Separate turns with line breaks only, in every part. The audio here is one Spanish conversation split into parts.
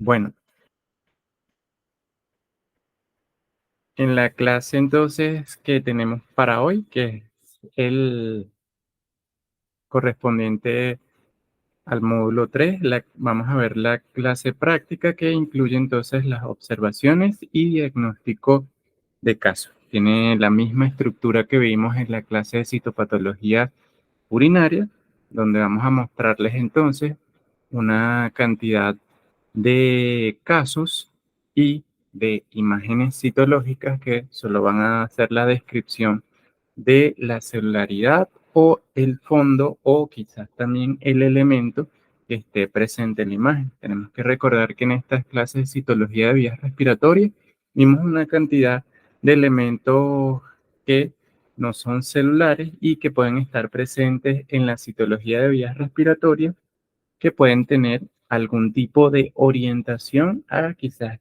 Bueno, en la clase entonces que tenemos para hoy, que es el correspondiente al módulo 3, vamos a ver la clase práctica que incluye entonces las observaciones y diagnóstico de casos. Tiene la misma estructura que vimos en la clase de citopatología urinaria, donde vamos a mostrarles entonces una cantidad de casos y de imágenes citológicas que solo van a hacer la descripción de la celularidad o el fondo o quizás también el elemento que esté presente en la imagen. Tenemos que recordar que en estas clases de citología de vías respiratorias vimos una cantidad de elementos que no son celulares y que pueden estar presentes en la citología de vías respiratorias, que pueden tener algún tipo de orientación a quizás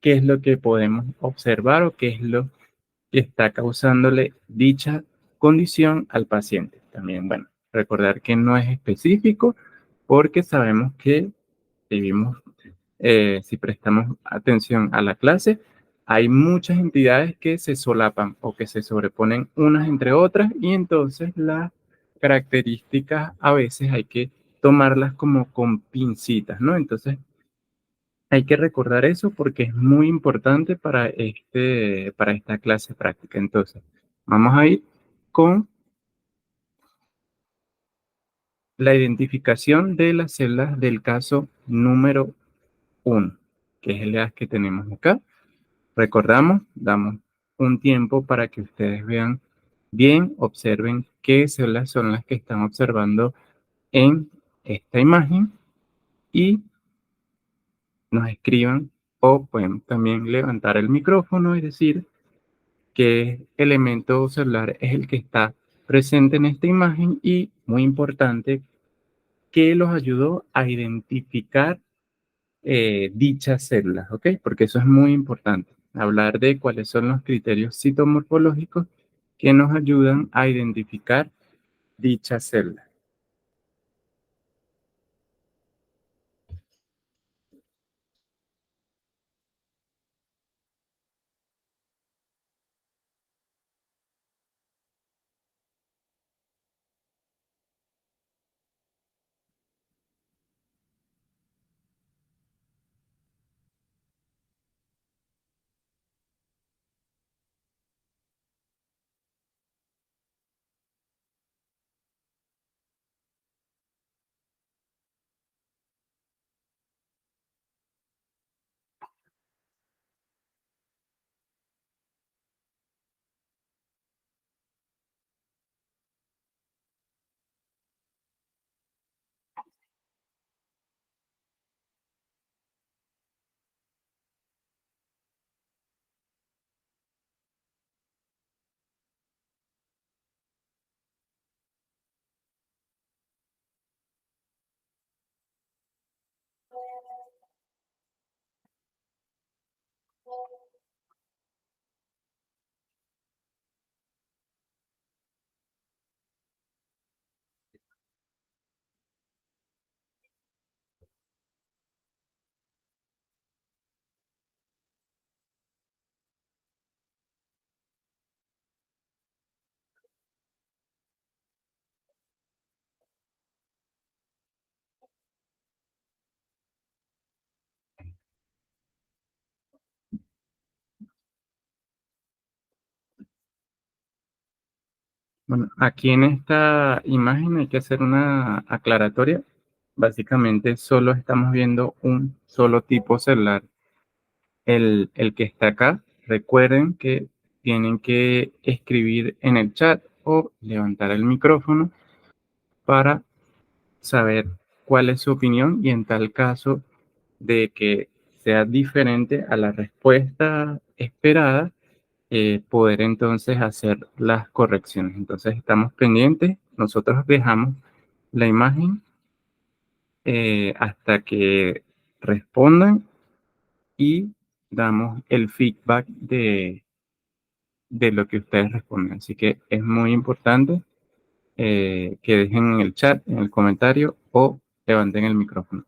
qué es lo que podemos observar o qué es lo que está causándole dicha condición al paciente. También, bueno, recordar que no es específico porque sabemos que vivimos, si prestamos atención a la clase, hay muchas entidades que se solapan o que se sobreponen unas entre otras y entonces las características a veces hay que tomarlas como con pincitas, ¿no? Entonces hay que recordar eso porque es muy importante para esta clase práctica. Entonces, vamos a ir con la identificación de las células del caso número uno, que es el que tenemos acá. Recordamos, damos un tiempo para que ustedes vean bien, observen qué células son las que están observando en esta imagen y nos escriban, o pueden también levantar el micrófono y decir qué elemento celular es el que está presente en esta imagen y, muy importante, qué los ayudó a identificar dichas células, ¿ok? Porque eso es muy importante, hablar de cuáles son los criterios citomorfológicos que nos ayudan a identificar dichas células. Bueno, aquí en esta imagen hay que hacer una aclaratoria. Básicamente solo estamos viendo un solo tipo celular, el que está acá. Recuerden que tienen que escribir en el chat o levantar el micrófono para saber cuál es su opinión y en tal caso de que sea diferente a la respuesta esperada, poder entonces hacer las correcciones. Entonces estamos pendientes, nosotros dejamos la imagen hasta que respondan y damos el feedback de lo que ustedes responden. Así que es muy importante que dejen en el chat, en el comentario o levanten el micrófono.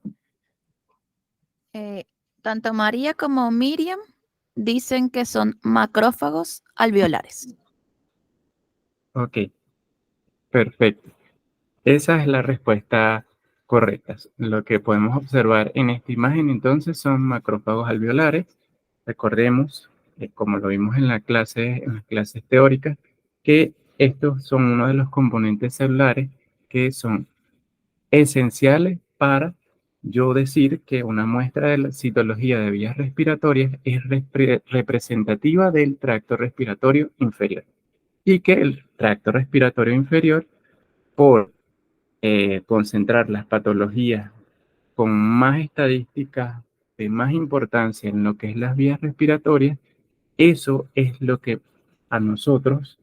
Eh, Tanto María como Miriam dicen que son macrófagos alveolares.
Ok, perfecto. Esa es la respuesta correcta. Lo que podemos observar en esta imagen entonces son macrófagos alveolares. Recordemos, como lo vimos en en las clases teóricas, que estos son uno de los componentes celulares que son esenciales para yo decir que una muestra de la citología de vías respiratorias es representativa del tracto respiratorio inferior y que el tracto respiratorio inferior, por concentrar las patologías con más estadísticas de más importancia en lo que es las vías respiratorias, eso es lo que a nosotros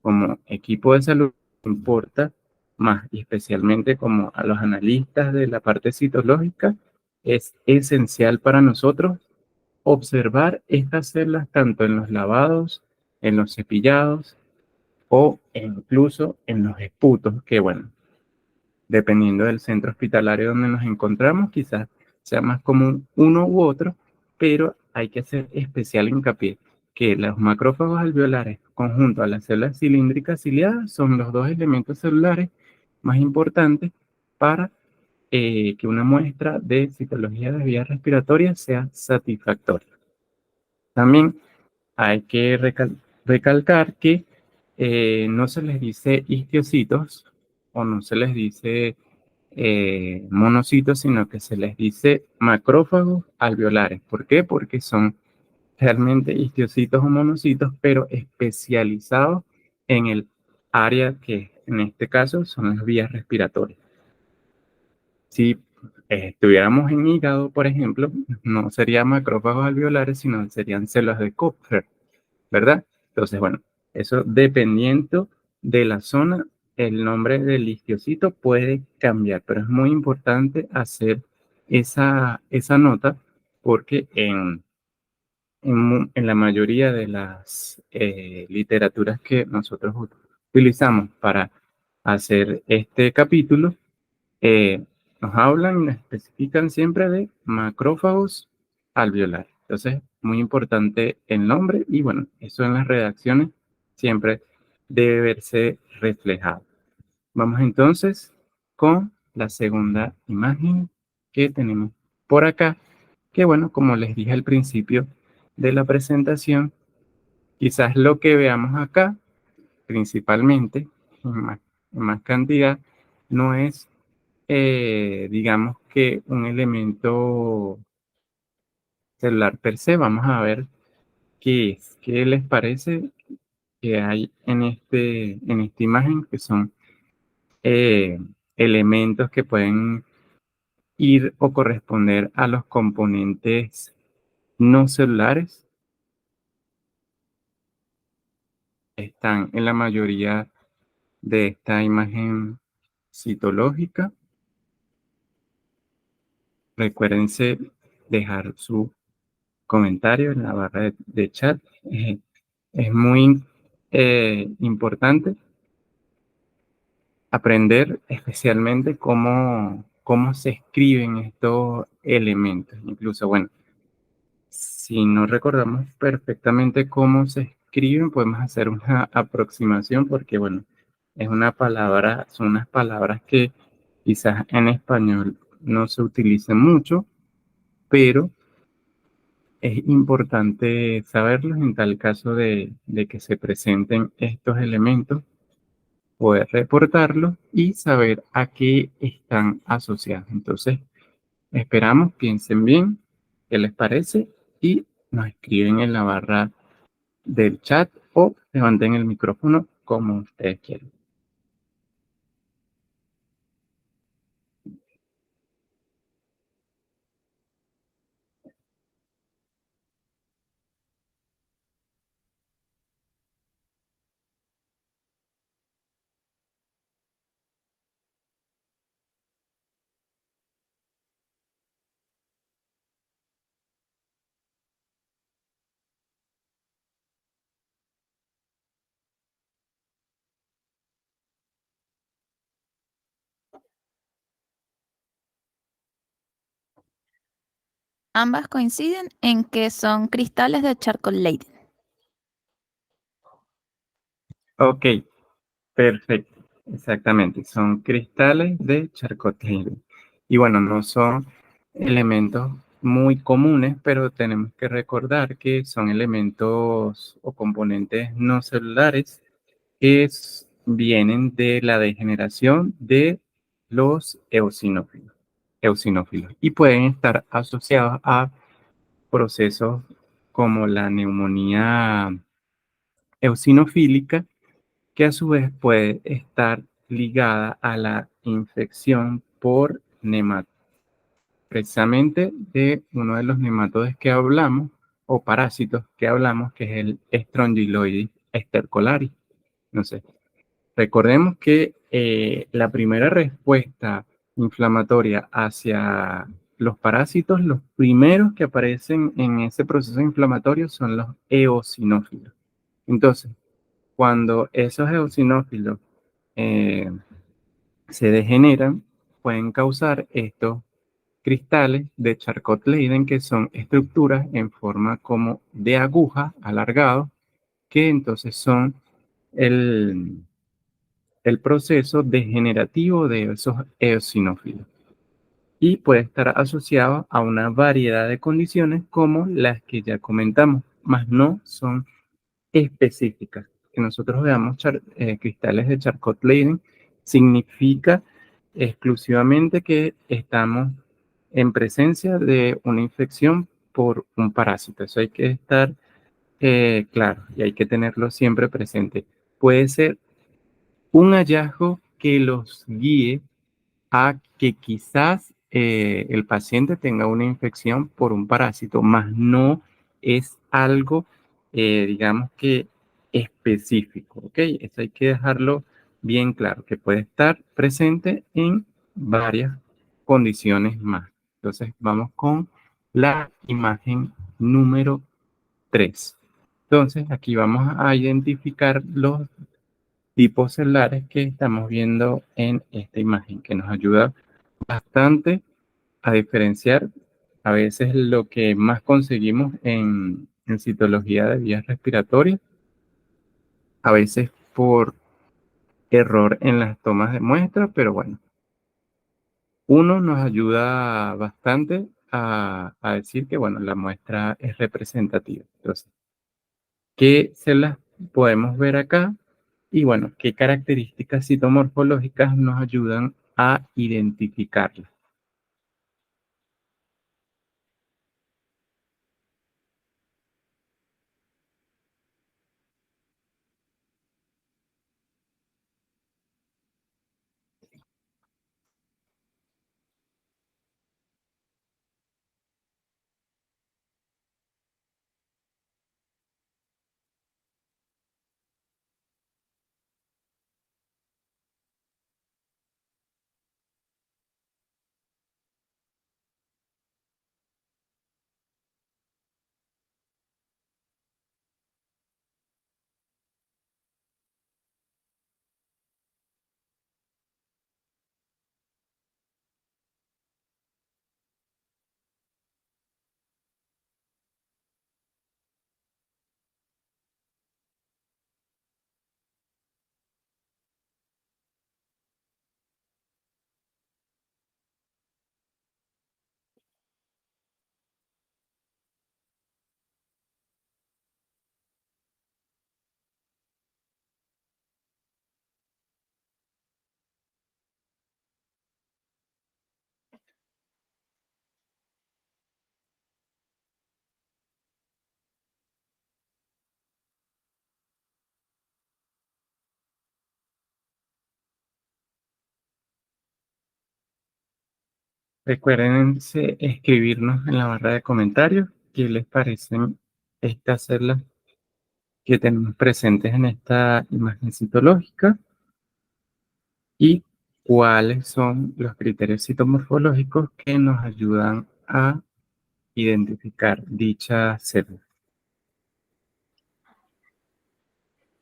como equipo de salud importa más, y especialmente como a los analistas de la parte citológica, es esencial para nosotros observar estas células tanto en los lavados, en los cepillados o incluso en los esputos, que bueno, dependiendo del centro hospitalario donde nos encontramos, quizás sea más común uno u otro, pero hay que hacer especial hincapié que los macrófagos alveolares conjunto a las células cilíndricas ciliadas son los dos elementos celulares más importantes para que una muestra de citología de vías respiratorias sea satisfactoria. También hay que recalcar que no se les dice histiocitos o no se les dice monocitos, sino que se les dice macrófagos alveolares. ¿Por qué? Porque son realmente histiocitos o monocitos, pero especializados en el área que en este caso son las vías respiratorias. Si estuviéramos en hígado, por ejemplo, no serían macrófagos alveolares, sino serían células de Kupffer, ¿verdad? Entonces, bueno, eso dependiendo de la zona, el nombre del histio puede cambiar, pero es muy importante hacer esa nota porque en la mayoría de las literaturas que nosotros utilizamos para hacer este capítulo, eh, nos hablan y nos especifican siempre de macrófagos alveolares. Entonces, muy importante el nombre y bueno, eso en las redacciones siempre debe verse reflejado. Vamos entonces con la segunda imagen que tenemos por acá, que bueno, como les dije al principio de la presentación, quizás lo que veamos acá principalmente en más cantidad no es digamos que un elemento celular per se. Vamos a ver qué es, qué les parece que hay en esta imagen, que son eh, elementos que pueden ir o corresponder a los componentes no celulares. Están en la mayoría de esta imagen citológica. Recuérdense dejar su comentario en la barra de chat. Es muy importante aprender especialmente cómo se escriben estos elementos. Incluso, bueno, si no recordamos perfectamente cómo se escriben, podemos hacer una aproximación porque, bueno, es una palabra, son unas palabras que quizás en español no se utilizan mucho, pero es importante saberlos en tal caso de que se presenten estos elementos, poder reportarlos y saber a qué están asociados. Entonces, esperamos, piensen bien qué les parece y nos escriben en la barra del chat o levanten el micrófono como ustedes quieran.
Ambas coinciden en que son cristales de Charcot-Leyden.
Ok, perfecto. Exactamente. Son cristales de Charcot-Leyden. Y bueno, no son elementos muy comunes, pero tenemos que recordar que son elementos o componentes no celulares vienen de la degeneración de los eosinófilos y pueden estar asociados a procesos como la neumonía eosinofílica, que a su vez puede estar ligada a la infección por nematodos, precisamente de uno de los nematodes que hablamos o parásitos que hablamos, que es el Strongyloides estercolari. No sé. Recordemos que la primera respuesta inflamatoria hacia los parásitos, los primeros que aparecen en ese proceso inflamatorio son los eosinófilos. Entonces, cuando esos eosinófilos eh, se degeneran, pueden causar estos cristales de Charcot-Leyden, que son estructuras en forma como de aguja alargados, que entonces son el proceso degenerativo de esos eosinófilos y puede estar asociado a una variedad de condiciones como las que ya comentamos, mas no son específicas. Que nosotros veamos cristales de Charcot-Leyden significa exclusivamente que estamos en presencia de una infección por un parásito. Eso hay que estar claro y hay que tenerlo siempre presente. Puede ser un hallazgo que los guíe a que quizás el paciente tenga una infección por un parásito, más no es algo, digamos que específico, ¿ok? Eso hay que dejarlo bien claro, que puede estar presente en varias condiciones más. Entonces, vamos con la imagen número 3. Entonces, aquí vamos a identificar los tipos celulares que estamos viendo en esta imagen, que nos ayuda bastante a diferenciar a veces lo que más conseguimos en citología de vías respiratorias, a veces por error en las tomas de muestra, pero bueno, uno nos ayuda bastante a decir que, bueno, la muestra es representativa. Entonces, ¿qué células podemos ver acá? Y bueno, ¿qué características citomorfológicas nos ayudan a identificarlas? Recuerden escribirnos en la barra de comentarios qué les parecen estas células que tenemos presentes en esta imagen citológica y cuáles son los criterios citomorfológicos que nos ayudan a identificar dicha célula.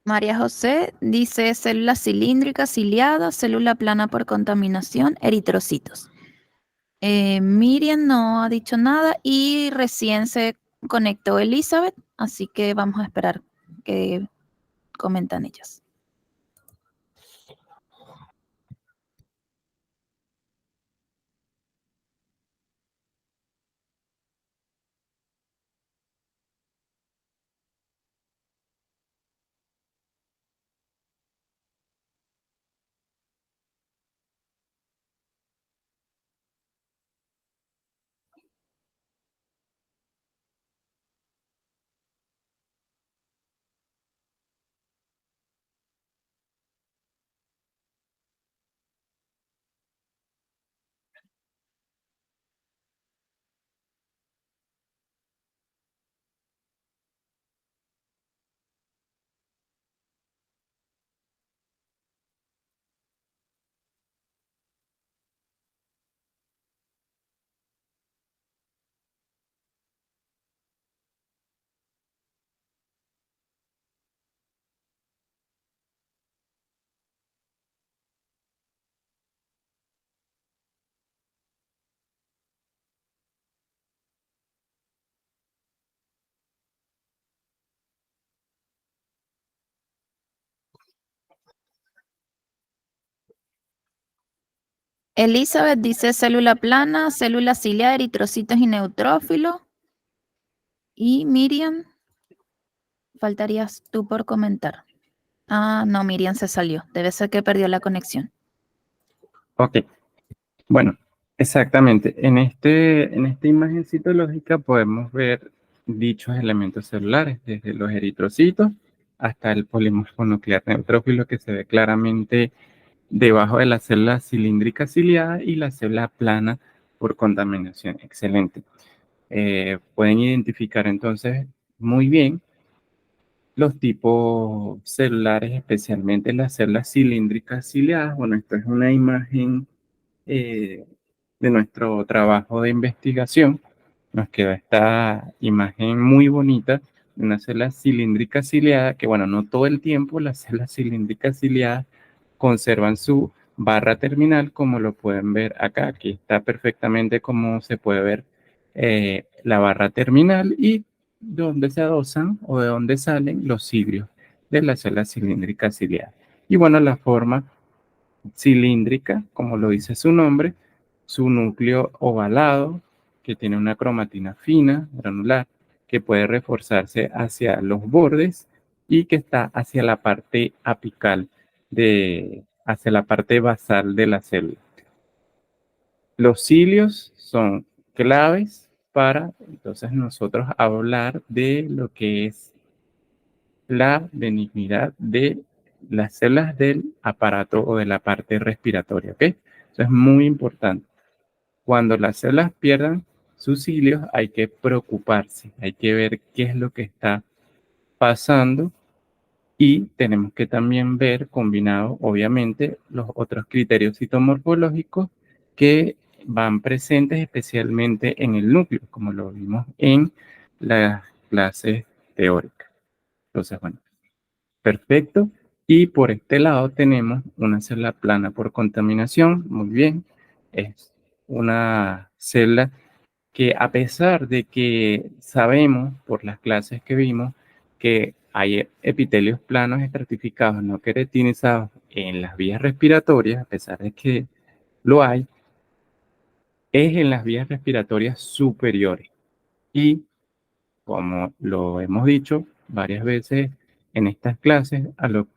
María José dice célula cilíndrica ciliada, célula plana por contaminación, eritrocitos. Miriam no ha dicho nada y recién se conectó Elizabeth, así que vamos a esperar que comentan ellas. Elizabeth dice célula plana, célula ciliar, eritrocitos y neutrófilo. Y Miriam, faltarías tú por comentar. Ah, no, Miriam se salió. Debe ser que perdió la conexión.
Ok, bueno, exactamente. En esta imagen citológica podemos ver dichos elementos celulares, desde los eritrocitos hasta el polimorfo nuclear neutrófilo que se ve claramente debajo de la célula cilíndrica ciliada y la célula plana por contaminación. Excelente. Pueden identificar entonces muy bien los tipos celulares, especialmente las células cilíndricas ciliadas. Bueno, esto es una imagen eh, de nuestro trabajo de investigación. Nos quedó esta imagen muy bonita de una célula cilíndrica ciliada, que bueno, no todo el tiempo las células cilíndricas ciliadas conservan su barra terminal, como lo pueden ver acá. Aquí está perfectamente como se puede ver la barra terminal y donde se adosan o de donde salen los cilios de la célula cilíndrica ciliada. Y bueno, la forma cilíndrica, como lo dice su nombre, su núcleo ovalado, que tiene una cromatina fina, granular, que puede reforzarse hacia los bordes y que está hacia la parte apical, hacia la parte basal de la célula. Los cilios son claves para entonces nosotros hablar de lo que es la benignidad de las células del aparato o de la parte respiratoria, ¿ok? Eso es muy importante. Cuando las células pierdan sus cilios, hay que preocuparse, hay que ver qué es lo que está pasando y tenemos que también ver combinado, obviamente, los otros criterios citomorfológicos que van presentes especialmente en el núcleo, como lo vimos en las clases teóricas. Entonces, bueno, perfecto. Y por este lado tenemos una célula plana por contaminación. Muy bien. Es una célula que a pesar de que sabemos por las clases que vimos que hay epitelios planos estratificados no queratinizados en las vías respiratorias, a pesar de que lo hay, es en las vías respiratorias superiores. Y como lo hemos dicho varias veces en estas clases, a lo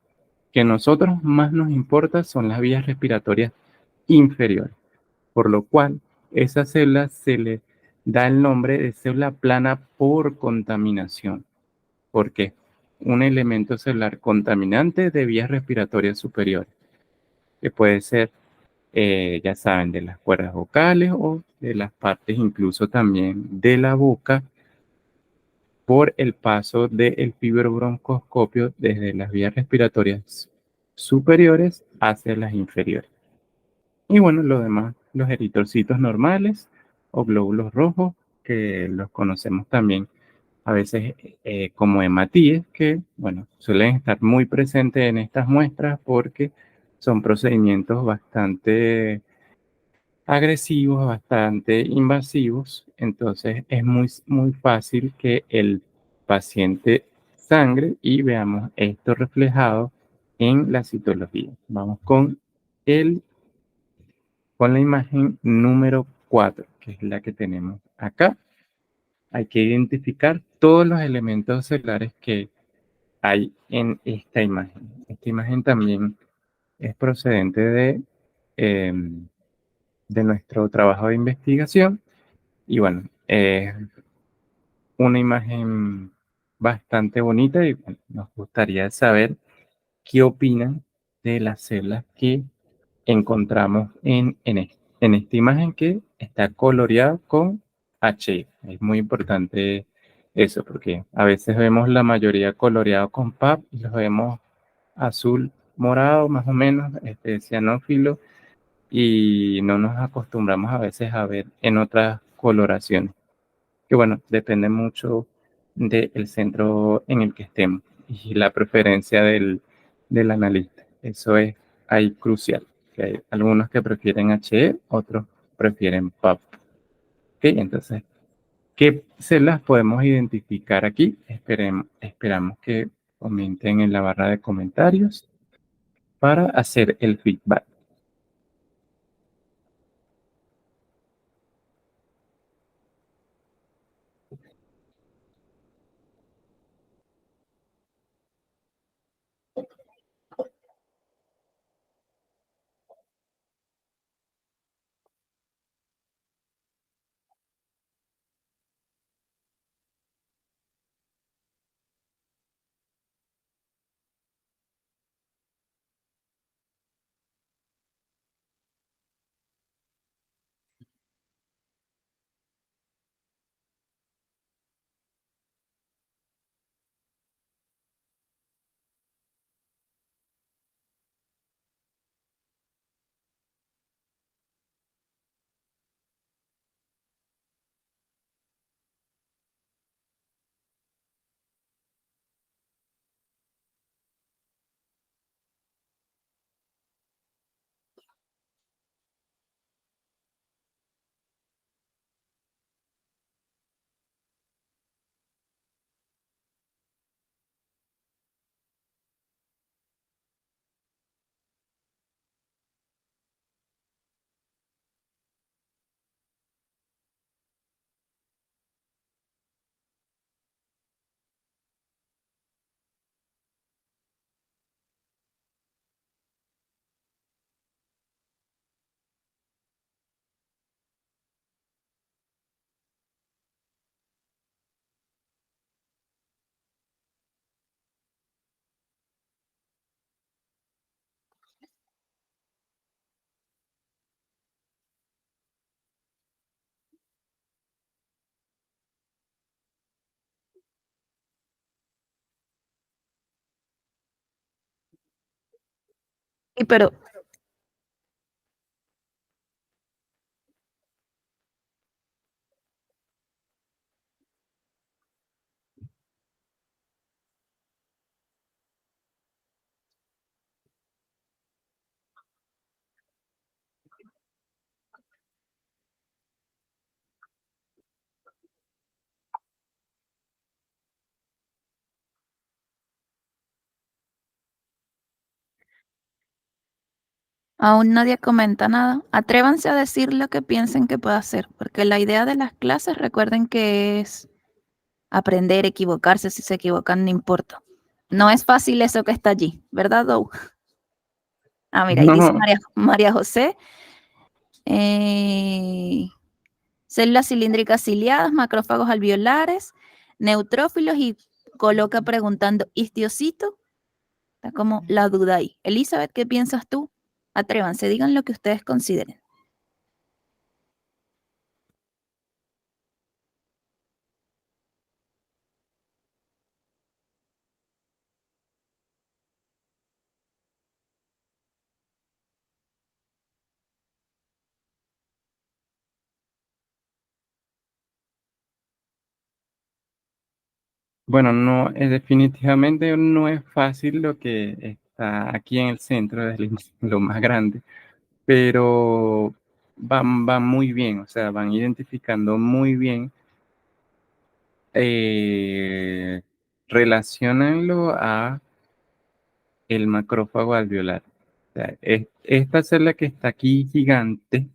que a nosotros más nos importa son las vías respiratorias inferiores, por lo cual esa célula se le da el nombre de célula plana por contaminación, porque es un elemento celular contaminante de vías respiratorias superiores, que puede ser, ya saben, de las cuerdas vocales o de las partes incluso también de la boca, por el paso del fibrobroncoscopio desde las vías respiratorias superiores hacia las inferiores. Y bueno, lo demás, los eritrocitos normales o glóbulos rojos, que los conocemos también a veces como hematíes, que bueno, suelen estar muy presentes en estas muestras porque son procedimientos bastante agresivos, bastante invasivos, entonces es muy fácil que el paciente sangre y veamos esto reflejado en la citología. Vamos con la imagen número 4, que es la que tenemos acá. Hay que identificar todos los elementos celulares que hay en esta imagen. Esta imagen también es procedente de nuestro trabajo de investigación. Y bueno, es una imagen bastante bonita y bueno, nos gustaría saber qué opinan de las células que encontramos en esta imagen que está coloreada con H. Es muy importante eso porque a veces vemos la mayoría coloreado con PAP y los vemos azul, morado más o menos, cianófilo, y no nos acostumbramos a veces a ver en otras coloraciones, que bueno, depende mucho del centro en el que estemos y la preferencia del analista. Eso es ahí crucial, que hay algunos que prefieren HE, otros prefieren PAP. ¿Ok? Entonces, ¿qué células podemos identificar aquí? Esperamos que comenten en la barra de comentarios para hacer el feedback.
Y pero aún nadie comenta nada. Atrévanse a decir lo que piensen que pueda hacer, porque la idea de las clases, recuerden que es aprender, equivocarse. Si se equivocan, no importa. No es fácil eso que está allí, ¿verdad, Dou? Ah, mira, ahí dice
No,
María José. eh, Células cilíndricas ciliadas, macrófagos alveolares, neutrófilos y coloca preguntando, ¿histiocito? Está como la duda ahí. Elizabeth, ¿qué piensas tú? Atrévanse, digan lo que ustedes consideren.
bueno, no, definitivamente no es fácil lo que está aquí en el centro, es lo más grande, pero van muy bien, o sea, van identificando muy bien, eh, relaciónanlo a el macrófago alveolar. O sea, esta célula que está aquí gigante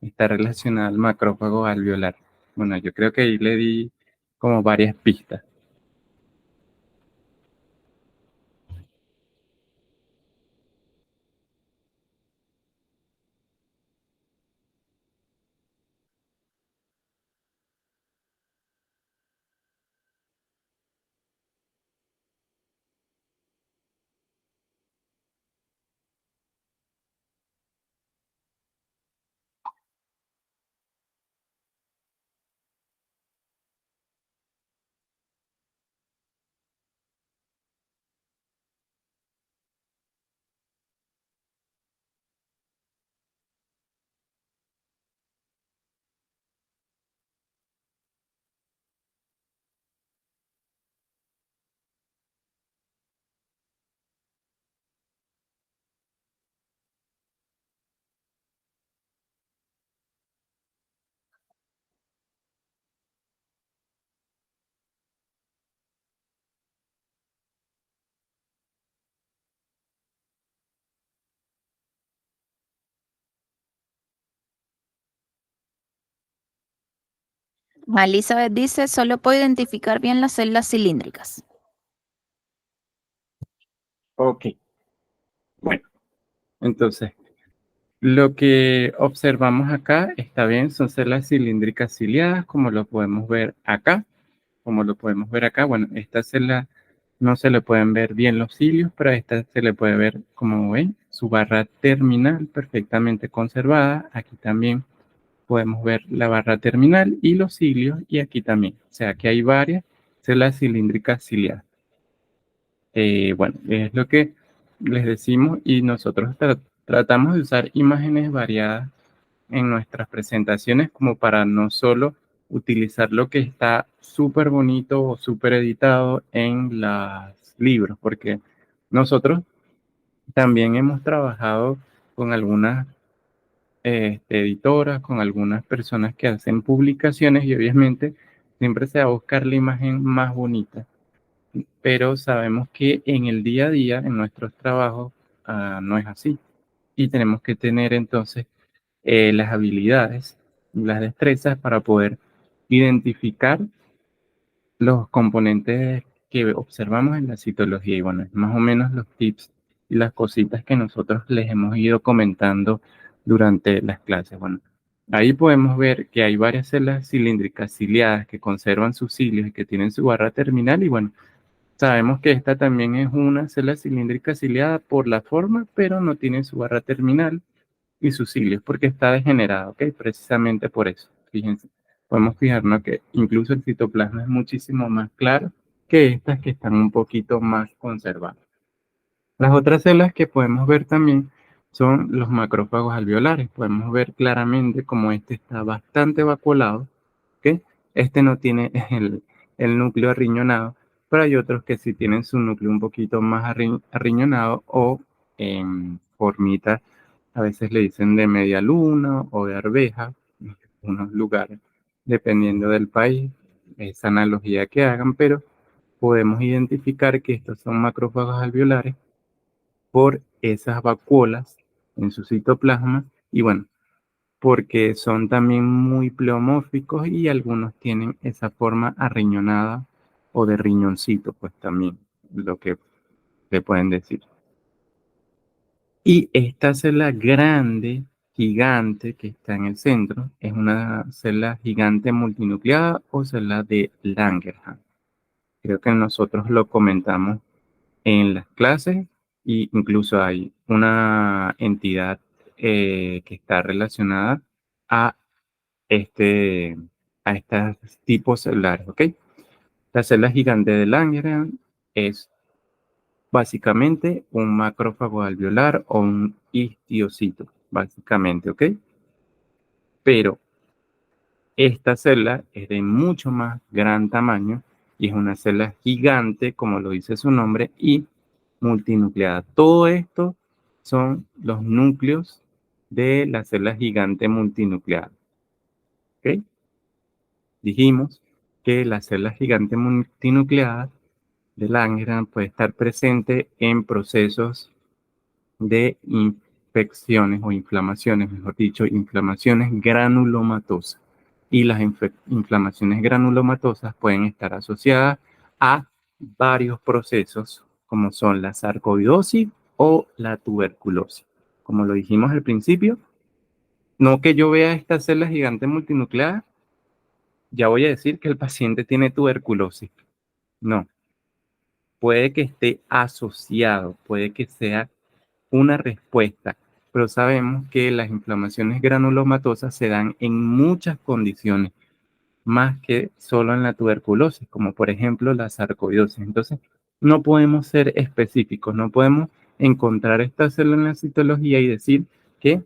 está relacionada al macrófago alveolar. Bueno, yo creo que ahí le di como varias pistas.
Elizabeth dice, solo puedo identificar bien las células cilíndricas.
Ok, bueno, entonces, lo que observamos acá está bien, son células cilíndricas ciliadas, como lo podemos ver acá. Como lo podemos ver acá, bueno, esta célula no se le pueden ver bien los cilios, pero a esta se le puede ver, como ven, su barra terminal perfectamente conservada. Aquí también podemos ver la barra terminal y los cilios, y aquí también. O sea, que hay varias células cilíndricas ciliadas. Bueno, es lo que les decimos y nosotros tratamos de usar imágenes variadas en nuestras presentaciones como para no solo utilizar lo que está súper bonito o súper editado en los libros, porque nosotros también hemos trabajado con algunas editoras, con algunas personas que hacen publicaciones y obviamente siempre se va a buscar la imagen más bonita, pero sabemos que en el día a día, en nuestros trabajos, no es así. Y tenemos que tener entonces las habilidades, las destrezas para poder identificar los componentes que observamos en la citología. Y bueno, es más o menos los tips y las cositas que nosotros les hemos ido comentando durante las clases. Bueno, ahí podemos ver que hay varias células cilíndricas ciliadas que conservan sus cilios y que tienen su barra terminal. Y bueno, sabemos que esta también es una célula cilíndrica ciliada por la forma, pero no tiene su barra terminal y sus cilios, porque está degenerado, ¿ok? Precisamente por eso. Fíjense, podemos fijarnos que incluso el citoplasma es muchísimo más claro que estas que están un poquito más conservadas. Las otras células que podemos ver también son los macrófagos alveolares. Podemos ver claramente cómo este está bastante vacuolado, ¿ok? Este no tiene el núcleo arriñonado, pero hay otros que sí tienen su núcleo un poquito más arriñonado o en formita, a veces le dicen de media luna o de arveja, en algunos lugares, dependiendo del país, esa analogía que hagan, pero podemos identificar que estos son macrófagos alveolares por esas vacuolas en su citoplasma y bueno, porque son también muy pleomórficos y algunos tienen esa forma arriñonada o de riñoncito, pues también lo que le pueden decir. Y esta célula grande, gigante, que está en el centro, es una célula gigante multinucleada o célula de Langerhans. Creo que nosotros lo comentamos en las clases e incluso hay una entidad que está relacionada a este, a estos tipos celulares, ¿ok? La célula gigante de Langerhans es básicamente un macrófago alveolar o un histiocito, básicamente, ¿ok? Pero esta célula es de mucho más gran tamaño y es una célula gigante, como lo dice su nombre, y multinucleada. Todo esto son los núcleos de la célula gigante multinucleada. ¿Ok? Dijimos que la célula gigante multinucleada de Langerhans puede estar presente en procesos de infecciones o inflamaciones, mejor dicho, inflamaciones granulomatosas. Y las inflamaciones granulomatosas pueden estar asociadas a varios procesos, como son la sarcoidosis o la tuberculosis. Como lo dijimos al principio, no que yo vea esta célula gigante multinucleada, ya voy a decir que el paciente tiene tuberculosis. No, puede que esté asociado, puede que sea una respuesta, pero sabemos que las inflamaciones granulomatosas se dan en muchas condiciones, más que solo en la tuberculosis, como por ejemplo la sarcoidosis. Entonces, no podemos ser específicos, no podemos encontrar esta célula en la citología y decir que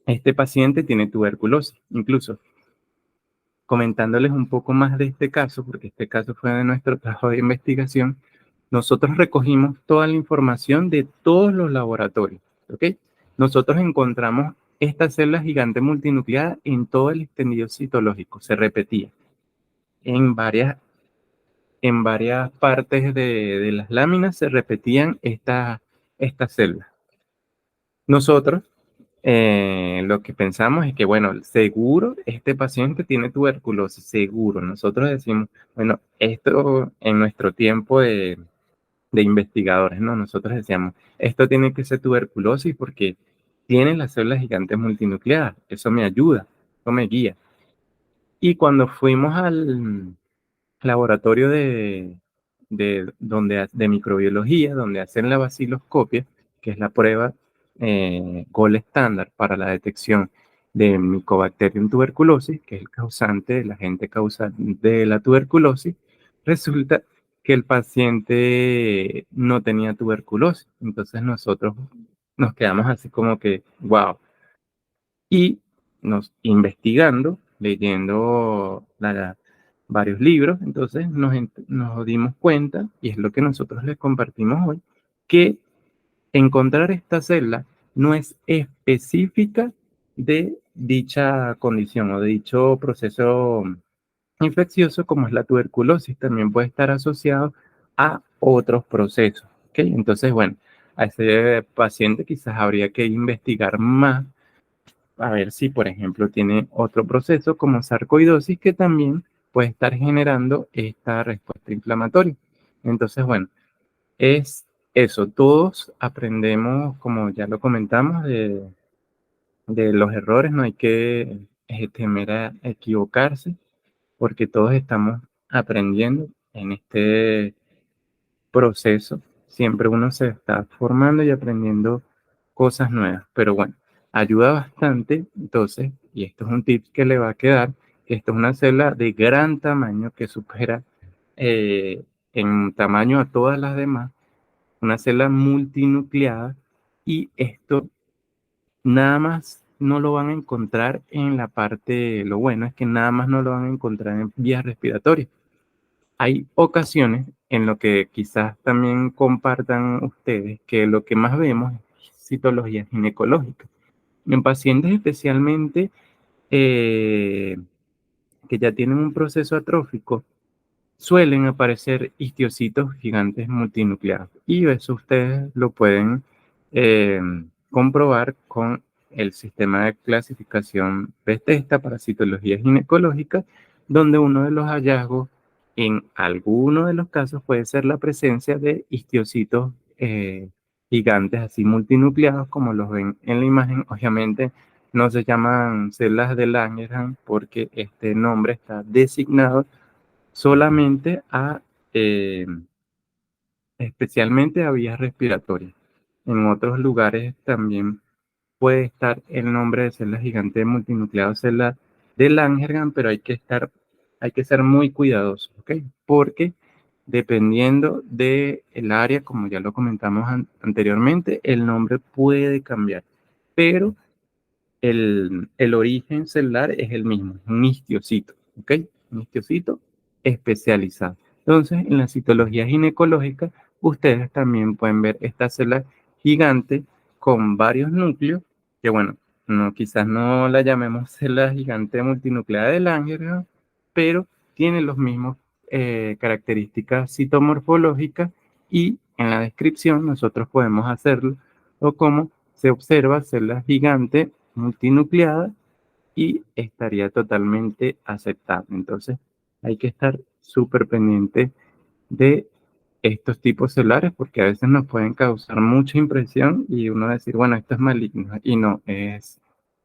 este paciente tiene tuberculosis. Incluso comentándoles un poco más de este caso, porque este caso fue de nuestro trabajo de investigación, nosotros recogimos toda la información de todos los laboratorios, ¿ok? Nosotros encontramos esta célula gigante multinucleada en todo el extendido citológico, se repetía en varias partes de las láminas, se repetían estas células. Nosotros lo que pensamos es que, bueno, seguro este paciente tiene tuberculosis, seguro. Nosotros decimos, bueno, esto en nuestro tiempo de investigadores, ¿no? Nosotros decíamos, esto tiene que ser tuberculosis porque tiene las células gigantes multinucleadas. Eso me ayuda, eso me guía. Y cuando fuimos al laboratorio de microbiología, donde hacen la baciloscopia, que es la prueba gold estándar para la detección de Mycobacterium tuberculosis, que es el causante, el agente causal de la tuberculosis, resulta que el paciente no tenía tuberculosis. Entonces nosotros nos quedamos así como que, wow. Y nos investigando, leyendo varios libros, entonces nos dimos cuenta, y es lo que nosotros les compartimos hoy, que encontrar esta célula no es específica de dicha condición o de dicho proceso infeccioso como es la tuberculosis, también puede estar asociado a otros procesos. ¿Ok? Entonces, bueno, a ese paciente quizás habría que investigar más a ver si, por ejemplo, tiene otro proceso como sarcoidosis que también puede estar generando esta respuesta inflamatoria. Entonces, bueno, es eso. Todos aprendemos, como ya lo comentamos, de los errores. No hay que temer a equivocarse porque todos estamos aprendiendo en este proceso. Siempre uno se está formando y aprendiendo cosas nuevas. Pero bueno, ayuda bastante. Entonces, y esto es un tip que le va a quedar, que esto es una célula de gran tamaño que supera en tamaño a todas las demás, una célula multinucleada, y esto nada más no lo van a encontrar en la parte, lo bueno es que nada más no lo van a encontrar en vías respiratorias. Hay ocasiones en lo que quizás también compartan ustedes que lo que más vemos es citología ginecológica. En pacientes especialmente eh, que ya tienen un proceso atrófico, suelen aparecer histiocitos gigantes multinucleados. Y eso ustedes lo pueden eh, comprobar con el sistema de clasificación Bethesda para citología ginecológica, donde uno de los hallazgos en alguno de los casos puede ser la presencia de histiocitos gigantes así multinucleados, como los ven en la imagen. Obviamente no se llaman células de Langerhans porque este nombre está designado solamente eh, especialmente a vías respiratorias. En otros lugares también puede estar el nombre de célula gigante multinucleado, célula de Langerhans, pero hay que ser muy cuidadosos, ¿ok? Porque dependiendo del área, como ya lo comentamos anteriormente, el nombre puede cambiar, pero el origen celular es el mismo, un histiocito, ¿ok? Un histiocito especializado. Entonces, en la citología ginecológica, ustedes también pueden ver esta célula gigante con varios núcleos, que bueno, no, quizás no la llamemos célula gigante multinucleada del ángel, ¿no? Pero tiene los mismos características citomorfológicas y en la descripción nosotros podemos hacerlo o como se observa célula gigante multinucleada y estaría totalmente aceptable. Entonces hay que estar súper pendiente de estos tipos celulares porque a veces nos pueden causar mucha impresión y uno decir, bueno, esto es maligno y no, es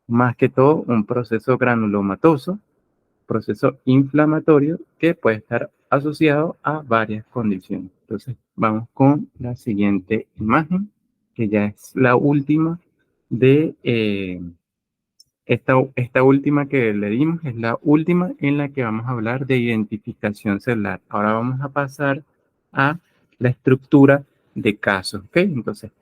más que todo un proceso granulomatoso, proceso inflamatorio que puede estar asociado a varias condiciones. Entonces vamos con la siguiente imagen, que ya es la última de esta última que le dimos, es la última en la que vamos a hablar de identificación celular. Ahora vamos a pasar a la estructura de casos, ¿ok? Entonces,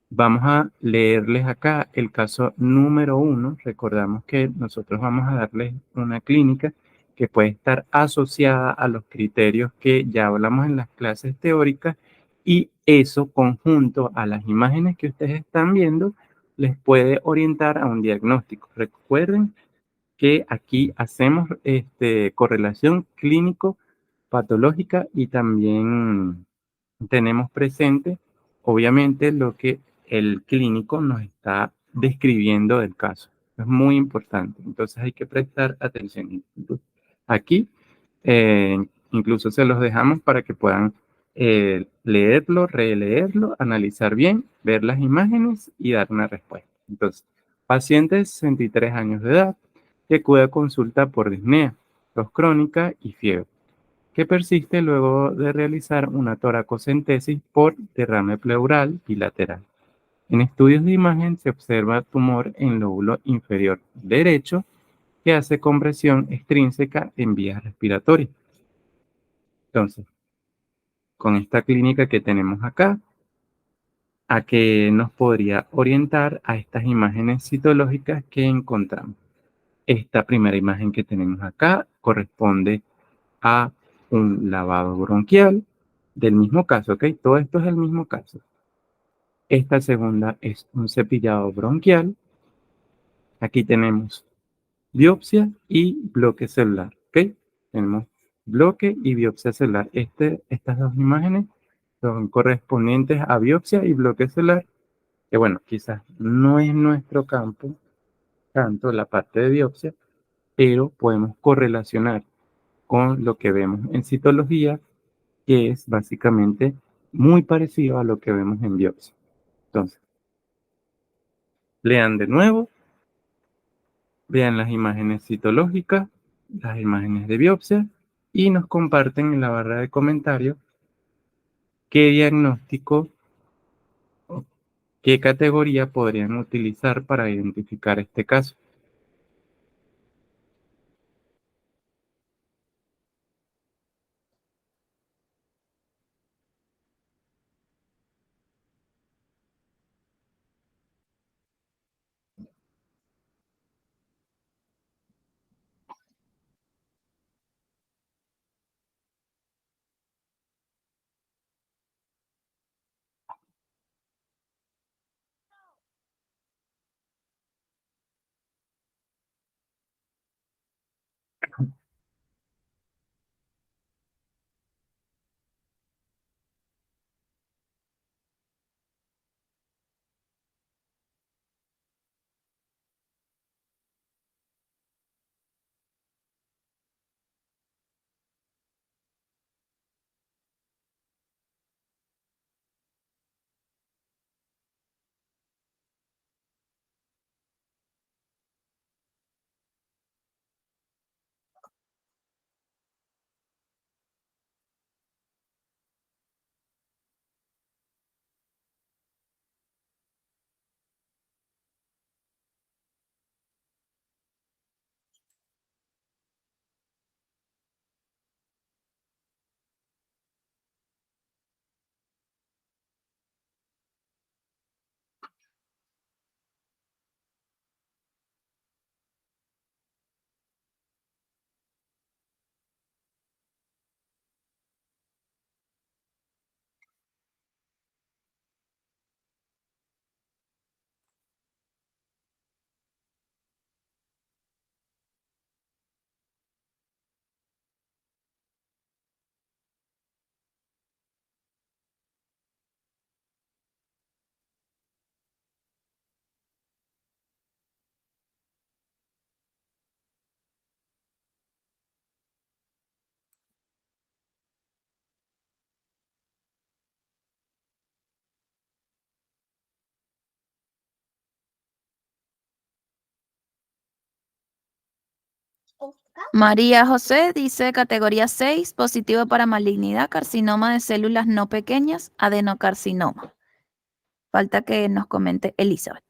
vamos a leerles acá el caso número 1. Recordamos que nosotros vamos a darles una clínica que puede estar asociada a los criterios que ya hablamos en las clases teóricas y eso conjunto a las imágenes que ustedes están viendo les puede orientar a un diagnóstico. Recuerden que aquí hacemos correlación clínico-patológica y también tenemos presente, obviamente, lo que el clínico nos está describiendo del caso. Es muy importante. Entonces hay que prestar atención. Aquí incluso se los dejamos para que puedan leerlo, releerlo, analizar bien, ver las imágenes y dar una respuesta. Entonces, paciente de 63 años de edad que acude a consulta por disnea, tos crónica y fiebre que persiste luego de realizar una toracocentesis por derrame pleural bilateral. En estudios de imagen se observa tumor en lóbulo inferior derecho que hace compresión extrínseca en vías respiratorias. Entonces, con esta clínica que tenemos acá, ¿a qué nos podría orientar a estas imágenes citológicas que encontramos? Esta primera imagen que tenemos acá corresponde a un lavado bronquial del mismo caso, ¿ok? Todo esto es el mismo caso. Esta segunda es un cepillado bronquial. Aquí tenemos biopsia y bloque celular, ¿ok? Tenemos bloque y biopsia celular. Estas dos imágenes son correspondientes a biopsia y bloque celular, que bueno, quizás no es nuestro campo, tanto la parte de biopsia, pero podemos correlacionar con lo que vemos en citología, que es básicamente muy parecido a lo que vemos en biopsia. Entonces, lean de nuevo, vean las imágenes citológicas, las imágenes de biopsia y nos comparten en la barra de comentarios qué diagnóstico o qué categoría podrían utilizar para identificar este caso.
María José dice categoría 6, positivo para malignidad, carcinoma de células no pequeñas, adenocarcinoma. Falta que nos comente Elizabeth.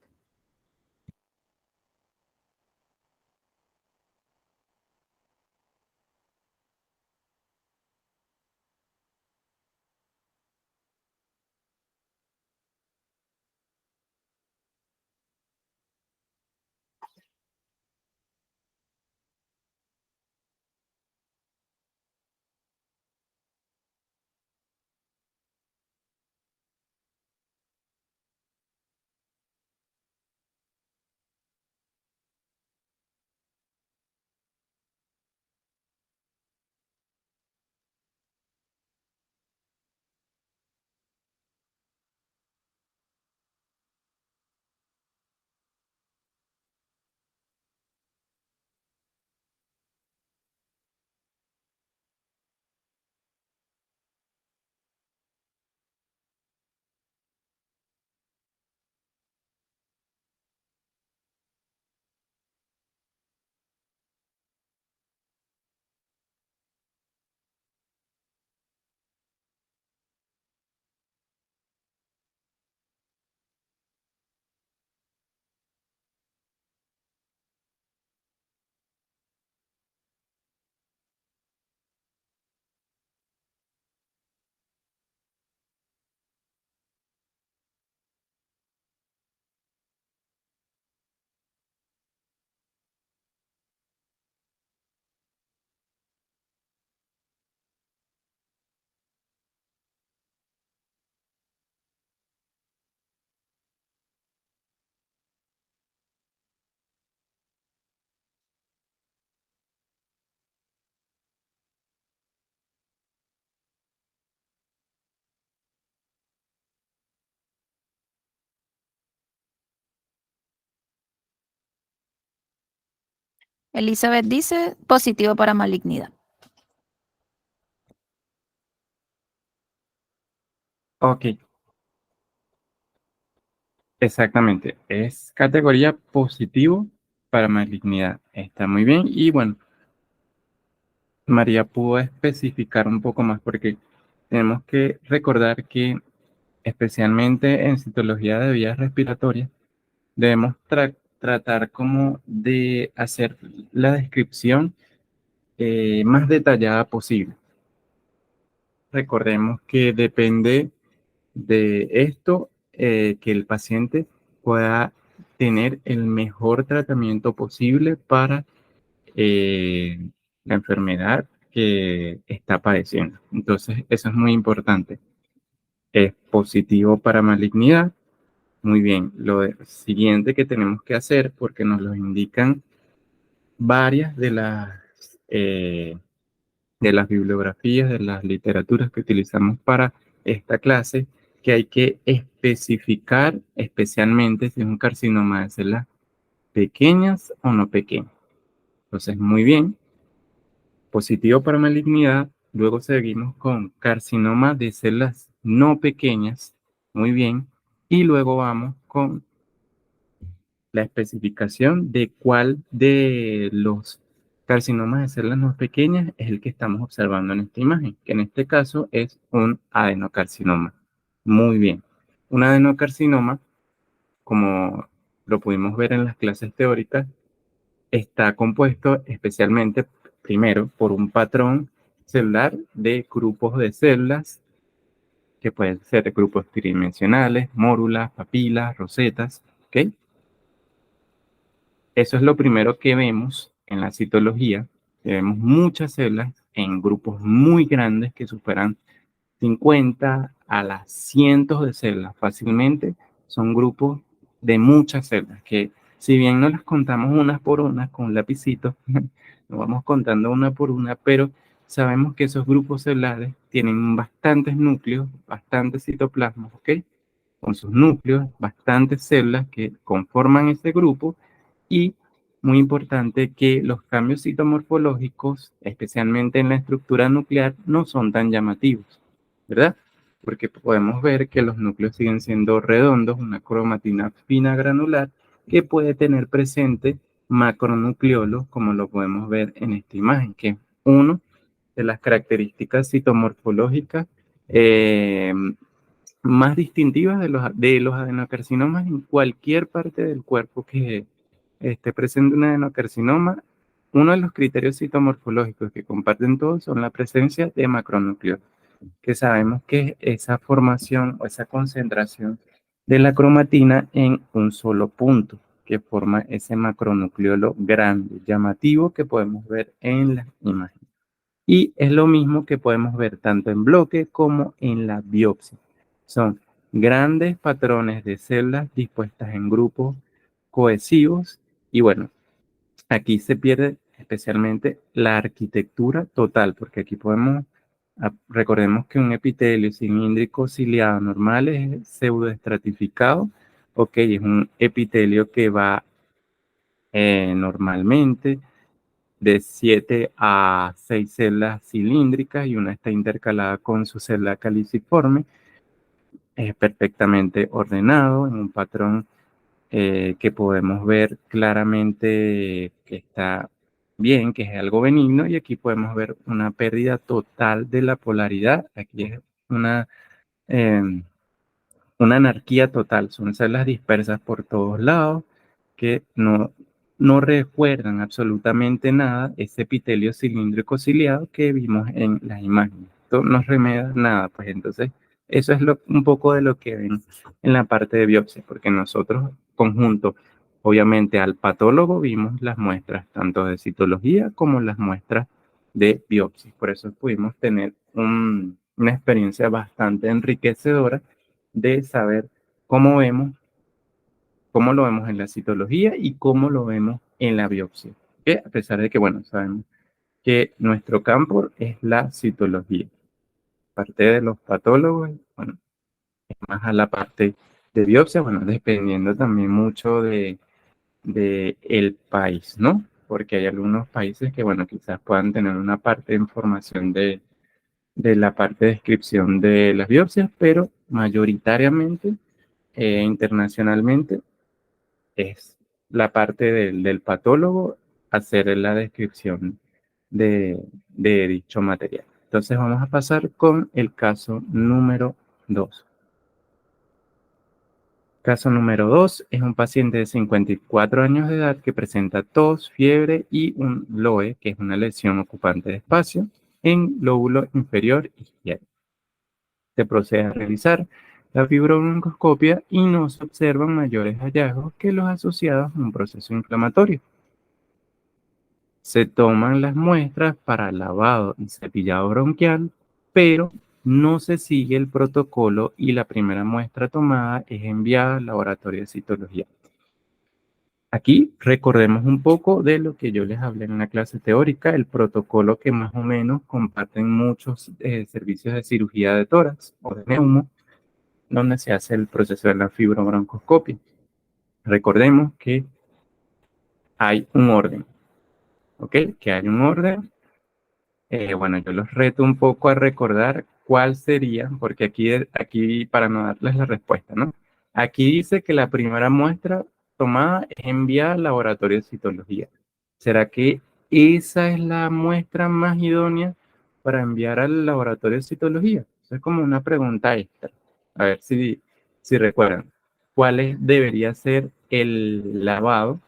Elizabeth dice positivo para malignidad.
Ok, exactamente. Es categoría positivo para malignidad. Está muy bien. Y bueno, María pudo especificar un poco más porque tenemos que recordar que especialmente en citología de vías respiratorias, debemos tratar como de hacer la descripción más detallada posible. Recordemos que depende de esto que el paciente pueda tener el mejor tratamiento posible para la enfermedad que está padeciendo. Entonces, eso es muy importante. Es positivo para malignidad. Muy bien. Siguiente que tenemos que hacer, porque nos lo indican varias de las bibliografías, de las literaturas que utilizamos para esta clase, que hay que especificar especialmente si es un carcinoma de células pequeñas o no pequeñas. Entonces, muy bien, positivo para malignidad. Luego seguimos con carcinoma de células no pequeñas. Muy bien. Y luego vamos con la especificación de cuál de los carcinomas de células no pequeñas es el que estamos observando en esta imagen, que en este caso es un adenocarcinoma. Muy bien. Un adenocarcinoma, como lo pudimos ver en las clases teóricas, está compuesto especialmente, primero, por un patrón celular de grupos de células, que pueden ser grupos tridimensionales, mórulas, papilas, rosetas, ¿ok? Eso es lo primero que vemos en la citología, que vemos muchas células en grupos muy grandes que superan 50 a las cientos de células fácilmente. Son grupos de muchas células que, si bien no las contamos unas por unas con lapicito, nos vamos contando una por una, pero sabemos que esos grupos celulares tienen bastantes núcleos, bastantes citoplasmas, ¿ok? Con sus núcleos, bastantes células que conforman ese grupo y muy importante que los cambios citomorfológicos, especialmente en la estructura nuclear, no son tan llamativos, ¿verdad? Porque podemos ver que los núcleos siguen siendo redondos, una cromatina fina granular que puede tener presente macronucleolo, como lo podemos ver en esta imagen, que es uno de las características citomorfológicas más distintivas de los adenocarcinomas en cualquier parte del cuerpo que esté presente un adenocarcinoma. Uno de los criterios citomorfológicos que comparten todos son la presencia de macronúcleos, que sabemos que es esa formación o esa concentración de la cromatina en un solo punto, que forma ese macronucleolo grande, llamativo, que podemos ver en la imagen. Y es lo mismo que podemos ver tanto en bloque como en la biopsia. Son grandes patrones de células dispuestas en grupos cohesivos y bueno, aquí se pierde especialmente la arquitectura total, porque aquí podemos, recordemos que un epitelio cilíndrico ciliado normal es pseudoestratificado, ok, es un epitelio que va normalmente de 7 a 6 células cilíndricas y una está intercalada con su célula caliciforme, es perfectamente ordenado en un patrón que podemos ver claramente que está bien, que es algo benigno, y aquí podemos ver una pérdida total de la polaridad. Aquí es una, eh, una anarquía total, son células dispersas por todos lados que no recuerdan absolutamente nada ese epitelio cilíndrico ciliado que vimos en las imágenes. Esto no remedia nada, pues entonces eso es un poco de lo que ven en la parte de biopsia, porque nosotros conjunto, obviamente al patólogo vimos las muestras tanto de citología como las muestras de biopsia. Por eso pudimos tener una experiencia bastante enriquecedora de saber cómo vemos, cómo lo vemos en la citología y cómo lo vemos en la biopsia. Que a pesar de que, bueno, sabemos que nuestro campo es la citología. Parte de los patólogos, bueno, es más a la parte de biopsia, bueno, dependiendo también mucho de el país, ¿no? Porque hay algunos países que, bueno, quizás puedan tener una parte de información de la parte de descripción de las biopsias, pero mayoritariamente, internacionalmente, es la parte del patólogo hacer la descripción de dicho material. Entonces vamos a pasar con el caso número 2. Caso número 2 es un paciente de 54 años de edad que presenta tos, fiebre y un LOE, que es una lesión ocupante de espacio, en lóbulo inferior izquierdo. Se procede a realizar la fibrobroncoscopia y no se observan mayores hallazgos que los asociados a un proceso inflamatorio. Se toman las muestras para lavado y cepillado bronquial, pero no se sigue el protocolo y la primera muestra tomada es enviada al laboratorio de citología. Aquí recordemos un poco de lo que yo les hablé en la clase teórica, el protocolo que más o menos comparten muchos servicios de cirugía de tórax o de neumo, donde se hace el proceso de la fibrobroncoscopia. Recordemos que hay un orden, ¿ok? Que hay un orden. Bueno, yo los reto un poco a recordar cuál sería, porque aquí para no darles la respuesta, ¿no? Aquí dice que la primera muestra tomada es enviada al laboratorio de citología. ¿Será que esa es la muestra más idónea para enviar al laboratorio de citología? Eso es como una pregunta extra. A ver si recuerdan. Debería ser el lavado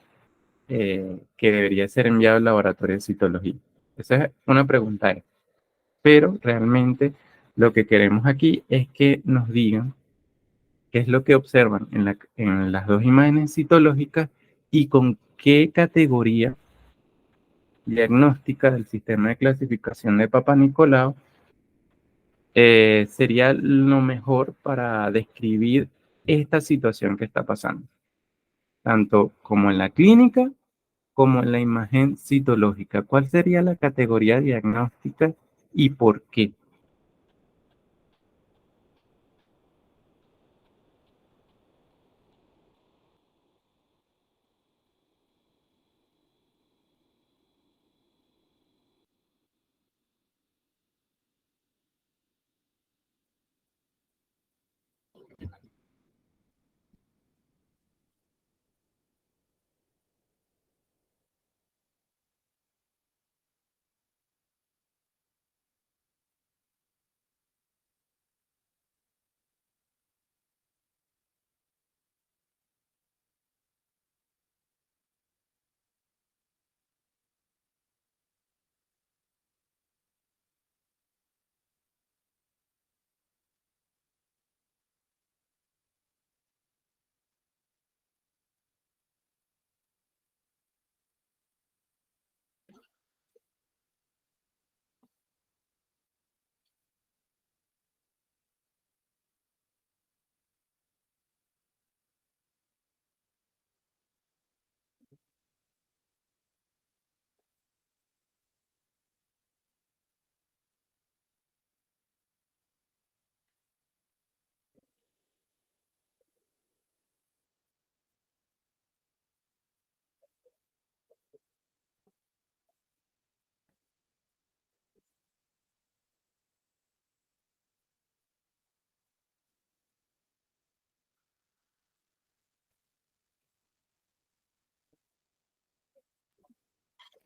que debería ser enviado al laboratorio de citología? Esa es una pregunta extra. Pero realmente lo que queremos aquí es que nos digan qué es lo que observan en las dos imágenes citológicas y con qué categoría diagnóstica del sistema de clasificación de Papá-Nicolau sería lo mejor para describir esta situación que está pasando, tanto como en la clínica como en la imagen citológica. ¿Cuál sería la categoría diagnóstica y por qué?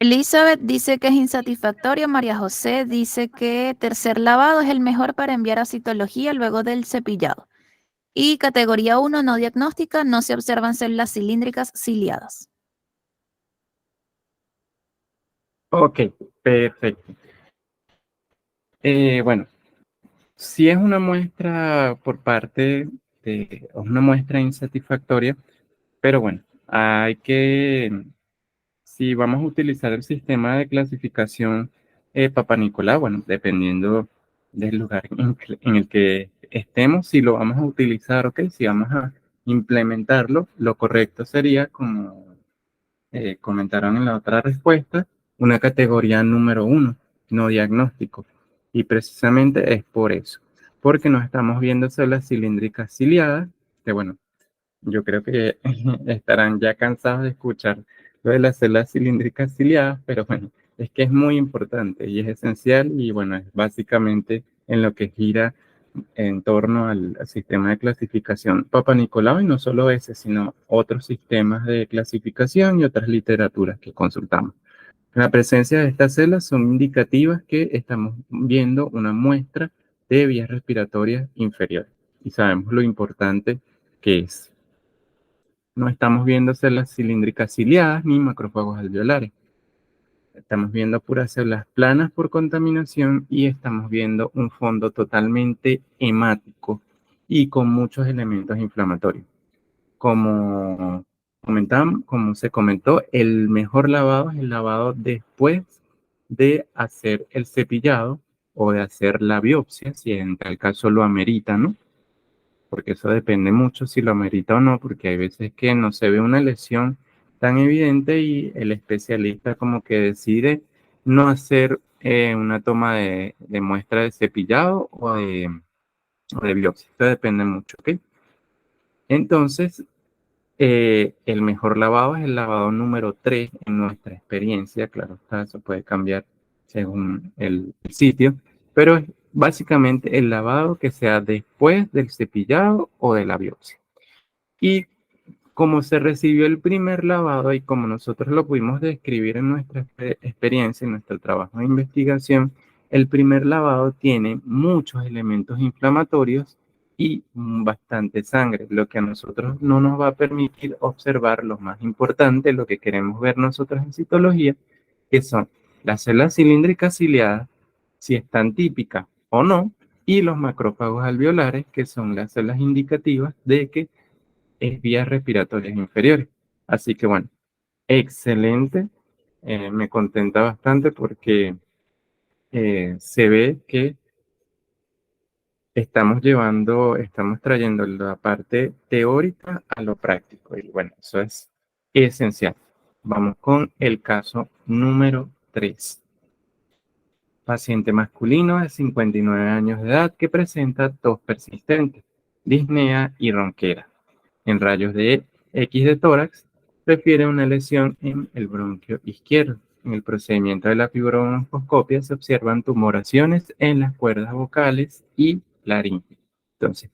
Elizabeth dice que es insatisfactorio. María José dice que tercer lavado es el mejor para enviar a citología luego del cepillado. Y categoría 1 no diagnóstica, no se observan células cilíndricas ciliadas.
Ok, perfecto. Bueno, si es una muestra por parte de, o una muestra insatisfactoria, pero bueno, hay que, si vamos a utilizar el sistema de clasificación Papa Nicolau, bueno, dependiendo del lugar en el que estemos, si lo vamos a utilizar, ok, si vamos a implementarlo, lo correcto sería, como comentaron en la otra respuesta, una categoría número 1, no diagnóstico. Y precisamente es por eso, porque no estamos viendo células cilíndricas ciliadas, que bueno, yo creo que estarán ya cansados de escuchar lo de las células cilíndricas ciliadas, pero bueno, es que es muy importante y es esencial y bueno, es básicamente en lo que gira en torno al sistema de clasificación Papa Nicolau y no solo ese, sino otros sistemas de clasificación y otras literaturas que consultamos. La presencia de estas células son indicativas que estamos viendo una muestra de vías respiratorias inferiores y sabemos lo importante que es. No estamos viendo células cilíndricas ciliadas ni macrófagos alveolares. Estamos viendo puras células planas por contaminación y estamos viendo un fondo totalmente hemático y con muchos elementos inflamatorios. Como se comentó, el mejor lavado es el lavado después de hacer el cepillado o de hacer la biopsia, si en tal caso lo amerita, ¿no? Porque eso depende mucho si lo amerita o no, porque hay veces que no se ve una lesión tan evidente y el especialista como que decide no hacer una toma de muestra de cepillado o de biopsia. Eso depende mucho, ¿ok? Entonces, el mejor lavado es el lavado número 3 en nuestra experiencia. Claro está, eso puede cambiar según el sitio, pero es básicamente el lavado que sea después del cepillado o de la biopsia. Y como se recibió el primer lavado y como nosotros lo pudimos describir en nuestra experiencia, en nuestro trabajo de investigación, el primer lavado tiene muchos elementos inflamatorios y bastante sangre, lo que a nosotros no nos va a permitir observar lo más importante, lo que queremos ver nosotros en citología, que son las células cilíndricas ciliadas, si están típicas o no, y los macrófagos alveolares, que son las células indicativas de que es vías respiratorias inferiores. Así que bueno, excelente. Me contenta bastante porque se ve que estamos trayendo la parte teórica a lo práctico. Y bueno, eso es esencial. Vamos con el caso número 3. Paciente masculino de 59 años de edad que presenta tos persistente, disnea y ronquera. En rayos de X de tórax, refiere una lesión en el bronquio izquierdo. En el procedimiento de la fibromboscopia se observan tumoraciones en las cuerdas vocales y laringe. Entonces,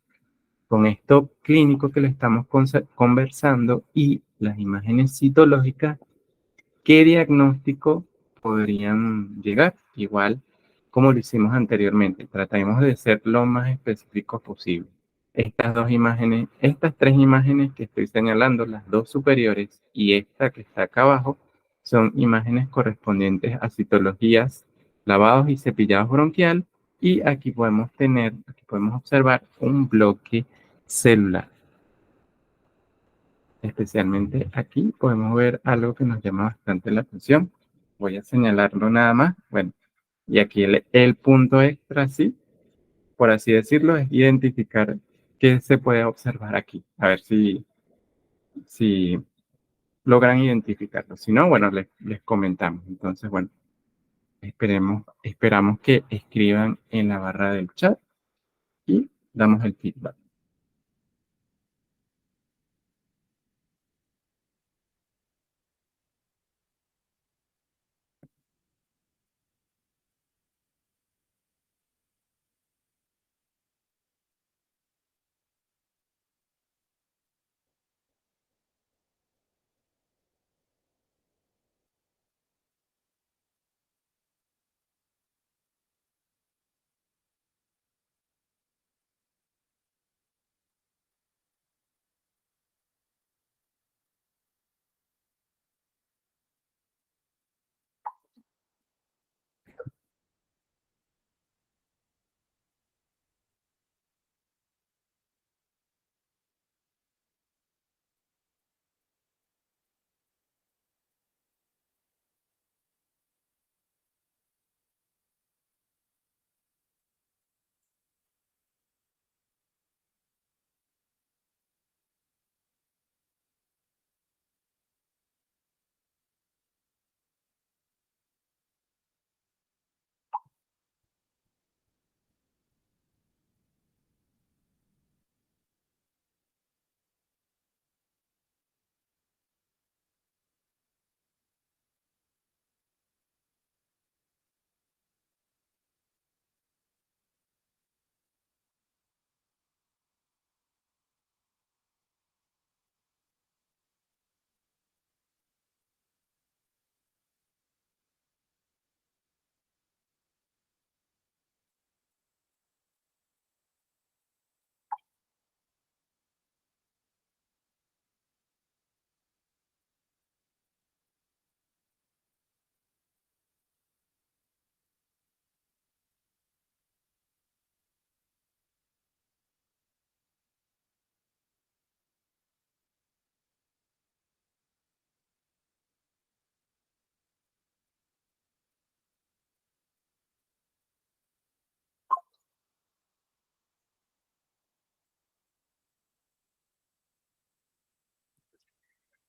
con esto clínico que le estamos conversando y las imágenes citológicas, ¿qué diagnóstico podrían llegar? Igual como lo hicimos anteriormente, tratemos de ser lo más específicos posible. Estas tres imágenes que estoy señalando, las dos superiores y esta que está acá abajo, son imágenes correspondientes a citologías, lavados y cepillados bronquial. Y aquí podemos observar un bloque celular. Especialmente aquí podemos ver algo que nos llama bastante la atención. Voy a señalarlo nada más. Bueno, y aquí el punto extra, sí, por así decirlo, es identificar qué se puede observar aquí. A ver si logran identificarlo. Si no, bueno, les comentamos. Entonces, bueno, esperamos que escriban en la barra del chat y damos el feedback.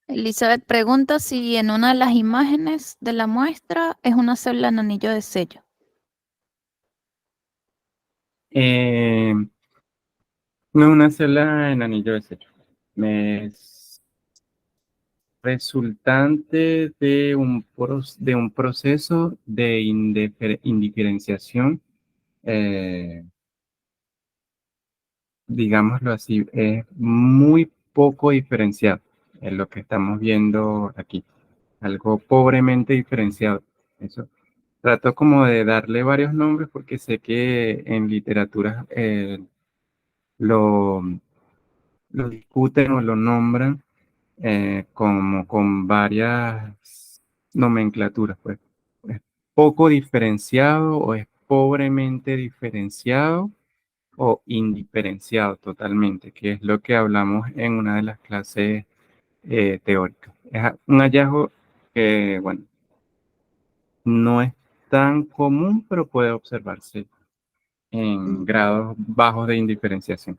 Elizabeth pregunta si en una de las imágenes de la muestra es una célula en anillo de sello.
No es una célula en anillo de sello. Es resultante de un proceso de indiferenciación, digámoslo así, es muy poco diferenciado en lo que estamos viendo aquí, algo pobremente diferenciado. Eso trato como de darle varios nombres porque sé que en literatura lo, lo discuten o lo nombran como con varias nomenclaturas, pues. Es poco diferenciado o es pobremente diferenciado o indiferenciado totalmente, que es lo que hablamos en una de las clases teóricas. Un hallazgo que, bueno, no es tan común, pero puede observarse en
Mm,
grados bajos de indiferenciación.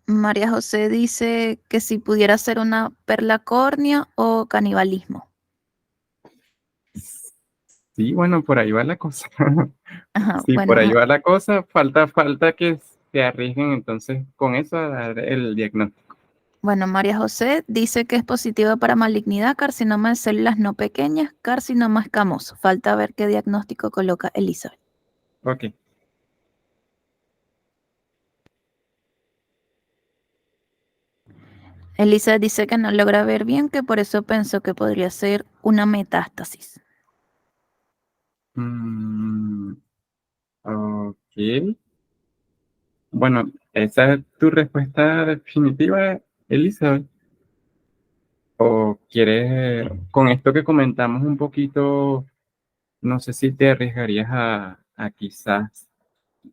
María José dice que si pudiera ser una perla córnea o canibalismo.
Sí, bueno, por ahí va la cosa.
Ajá,
Sí, por
bueno,
ahí va la cosa. Falta que se arriesguen entonces con eso a dar el diagnóstico.
bueno, María José dice que es positiva para malignidad, carcinoma de células no pequeñas, carcinoma escamoso. Falta ver qué diagnóstico coloca Elizabeth.
Ok.
Elizabeth dice que no logra ver bien, que por eso pensó que podría ser una metástasis.
Mm, ok. Bueno, ¿esa es tu respuesta definitiva, Elizabeth? ¿O quieres, con esto que comentamos un poquito, no sé si te arriesgarías a quizás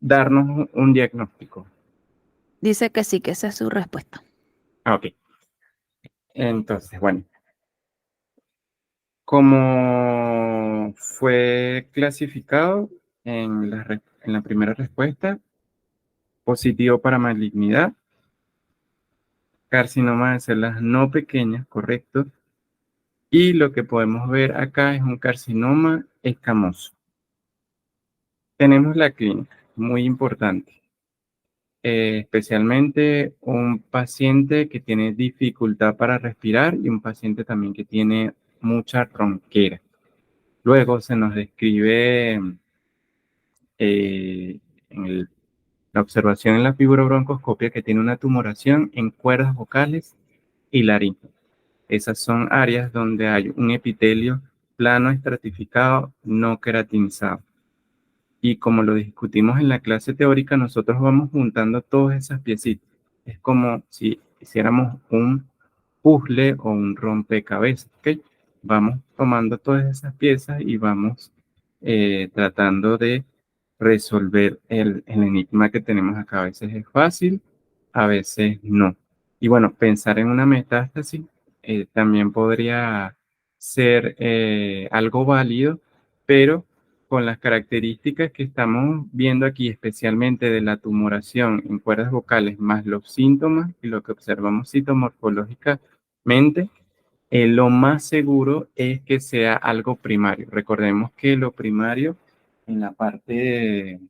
darnos un diagnóstico?
Dice que sí, que esa es su respuesta.
Ah, ok. Entonces, bueno, como fue clasificado en la primera respuesta, positivo para malignidad, carcinoma de células no pequeñas, correcto. Y lo que podemos ver acá es un carcinoma escamoso. Tenemos la clínica, muy importante, especialmente un paciente que tiene dificultad para respirar y un paciente también que tiene mucha ronquera. Luego se nos describe eh, en la observación en la fibrobroncoscopia que tiene una tumoración en cuerdas vocales y laringe. Esas son áreas donde hay un epitelio plano estratificado no queratinizado. Y como lo discutimos en la clase teórica, nosotros vamos juntando todas esas piecitas. Es como si hiciéramos un puzzle o un rompecabezas, ¿ok? Vamos tomando todas esas piezas y vamos tratando de resolver el enigma que tenemos acá. A veces es fácil, a veces no. Y bueno, pensar en una metástasis también podría ser algo válido, pero con las características que estamos viendo aquí, especialmente de la tumoración en cuerdas vocales, más los síntomas y lo que observamos citomorfológicamente, lo más seguro es que sea algo primario. Recordemos que lo primario en la parte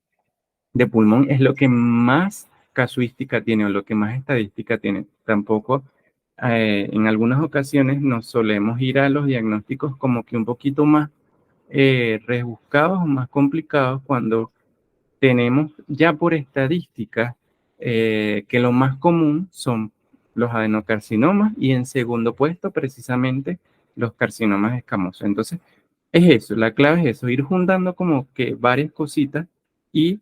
de pulmón es lo que más casuística tiene o lo que más estadística tiene. Tampoco en algunas ocasiones nos solemos ir a los diagnósticos como que un poquito más rebuscados o más complicados cuando tenemos ya por estadística que lo más común son los adenocarcinomas y en segundo puesto precisamente los carcinomas escamosos. Entonces, es eso, la clave es eso, ir juntando como que varias cositas y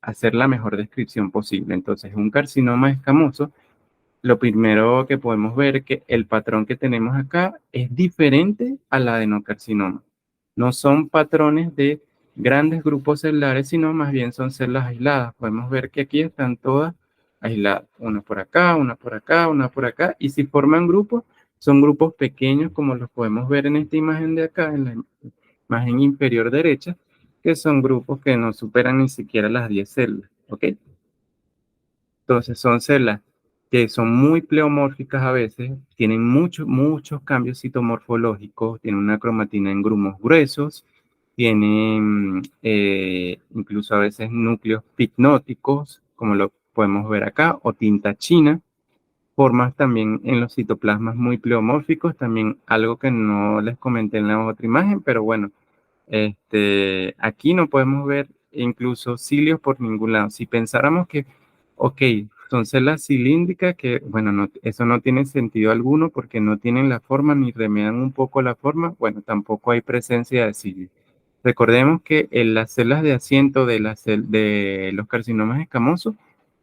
hacer la mejor descripción posible. Entonces, un carcinoma escamoso, lo primero que podemos ver es que el patrón que tenemos acá es diferente al adenocarcinoma. No son patrones de grandes grupos celulares, sino más bien son células aisladas. Podemos ver que aquí están todas aisladas, una por acá, una por acá, una por acá, y si forman grupos, son grupos pequeños como los podemos ver en esta imagen de acá, en la imagen inferior derecha, que son grupos que no superan ni siquiera las 10 células, ¿ok? Entonces son células que son muy pleomórficas a veces, tienen muchos cambios citomorfológicos, tienen una cromatina en grumos gruesos, tienen incluso a veces núcleos picnóticos, como lo podemos ver acá, o tinta china, formas también en los citoplasmas muy pleomórficos, también algo que no les comenté en la otra imagen, pero bueno, aquí no podemos ver incluso cilios por ningún lado. Si pensáramos que, ok, son células cilíndricas que, bueno, eso no tiene sentido alguno porque no tienen la forma ni remedan un poco la forma, bueno, tampoco hay presencia de cilios. Recordemos que en las células de asiento de los carcinomas escamosos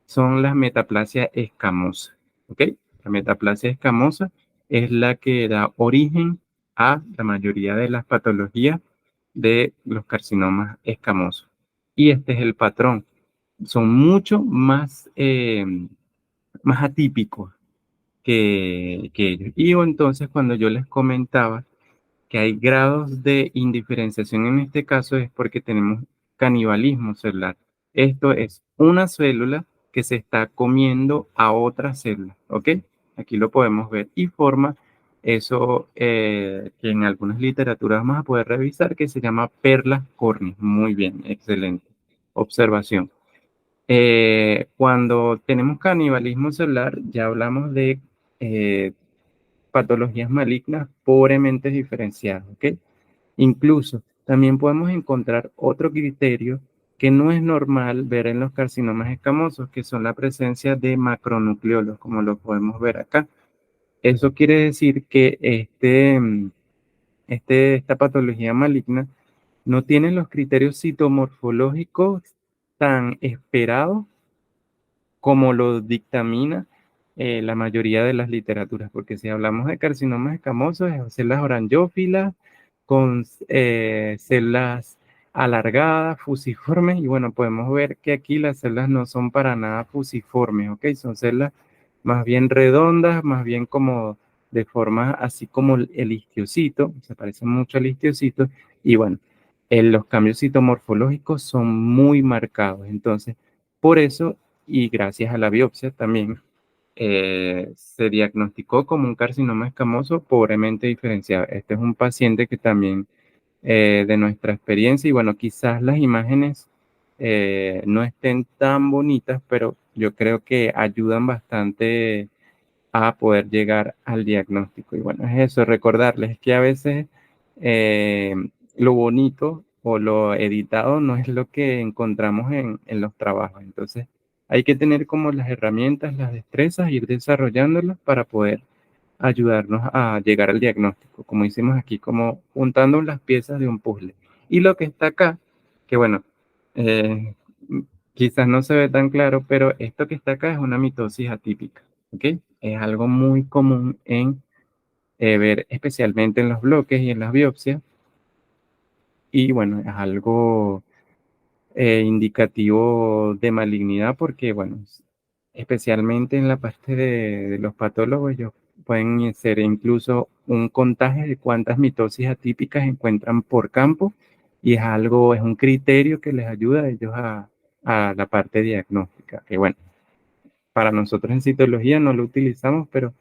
son las metaplasia escamosa, ¿ok? La metaplasia escamosa es la que da origen a la mayoría de las patologías de los carcinomas escamosos. Y este es el patrón. Son mucho más atípicos que ellos. Y entonces cuando yo les comentaba que hay grados de indiferenciación en este caso es porque tenemos canibalismo celular. Esto es una célula que se está comiendo a otra célula, ¿ok? Aquí lo podemos ver y forma eso que en algunas literaturas vamos a poder revisar que se llama perlas córneas. Muy bien, excelente observación. Cuando tenemos canibalismo celular, ya hablamos de eh, patologías malignas pobremente diferenciadas, ¿ok? Incluso también podemos encontrar otro criterio que no es normal ver en los carcinomas escamosos, que son la presencia de macronucleolos, como lo podemos ver acá. Eso quiere decir que esta patología maligna no tiene los criterios citomorfológicos tan esperados como lo dictamina la mayoría de las literaturas, porque si hablamos de carcinomas escamosos, es células orangiófilas con células alargadas, fusiformes, y bueno, podemos ver que aquí las células no son para nada fusiformes, ¿ok? Son células más bien redondas, más bien como de forma así como el histiocito, se parece mucho al histiocito, y bueno, los cambios citomorfológicos son muy marcados, entonces, por eso y gracias a la biopsia también se diagnosticó como un carcinoma escamoso pobremente diferenciado. Este es un paciente que también de nuestra experiencia y bueno, quizás las imágenes no estén tan bonitas, pero yo creo que ayudan bastante a poder llegar al diagnóstico. Y bueno, es eso, recordarles que a veces eh, lo bonito o lo editado no es lo que encontramos en los trabajos. Entonces, hay que tener como las herramientas, las destrezas, ir desarrollándolas para poder ayudarnos a llegar al diagnóstico, como hicimos aquí, como juntando las piezas de un puzzle. Y lo que está acá, que bueno, eh, quizás no se ve tan claro, pero esto que está acá es una mitosis atípica, ¿ok? Es algo muy común en ver, especialmente en los bloques y en las biopsias, y bueno, es algo indicativo de malignidad porque, bueno, especialmente en la parte de los patólogos, ellos pueden ser incluso un contagio de cuántas mitosis atípicas encuentran por campo y es un criterio que les ayuda a ellos a la parte diagnóstica, que bueno, para nosotros en citología no lo utilizamos, pero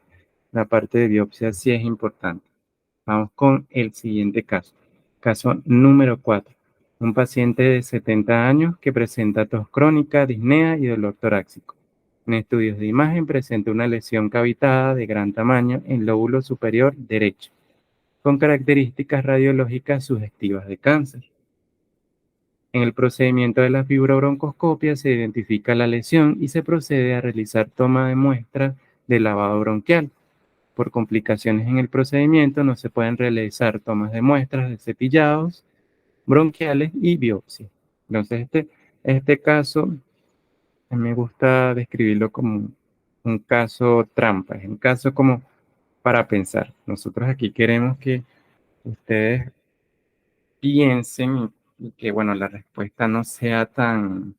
la parte de biopsia sí es importante. Vamos con el siguiente caso. Caso número 4. Un paciente de 70 años que presenta tos crónica, disnea y dolor torácico. En estudios de imagen presenta una lesión cavitada de gran tamaño en el lóbulo superior derecho, con características radiológicas sugestivas de cáncer. En el procedimiento de la fibrobroncoscopia se identifica la lesión y se procede a realizar toma de muestra de lavado bronquial. Por complicaciones en el procedimiento no se pueden realizar tomas de muestras de cepillados bronquiales y biopsia. Entonces, este caso me gusta describirlo como un caso trampa, es un caso como para pensar. Nosotros aquí queremos que ustedes piensen y que, bueno, la respuesta no sea tan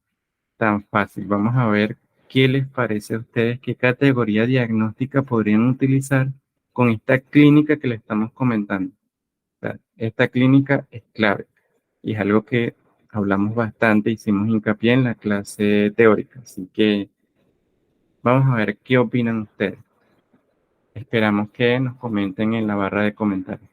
fácil. Vamos a ver qué les parece a ustedes, qué categoría diagnóstica podrían utilizar con esta clínica que le estamos comentando. O sea, esta clínica es clave y es algo que hablamos bastante, hicimos hincapié en la clase teórica. Así que Vamos a ver qué opinan ustedes. Esperamos que nos comenten en la barra de comentarios.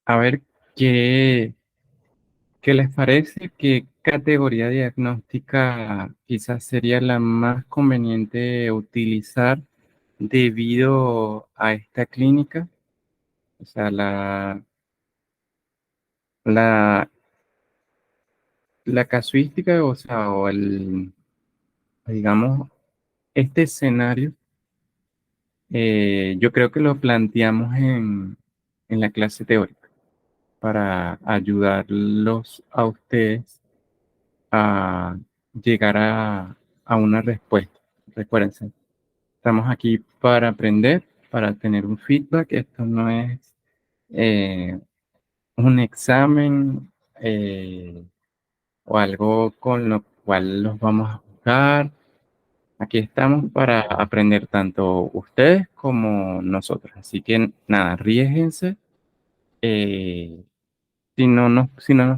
A ver qué les parece, qué categoría diagnóstica quizás sería la más conveniente utilizar debido a esta clínica. O sea, la, la casuística, o sea, digamos, este escenario, yo creo que lo planteamos en la clase teórica para ayudarlos a ustedes a llegar a una respuesta. Recuérdense, estamos aquí para aprender, para tener un feedback. Esto no es un examen o algo con lo cual los vamos a juzgar. Aquí estamos para aprender tanto ustedes como nosotros. Así que nada, arriésguense. Eh, si no nos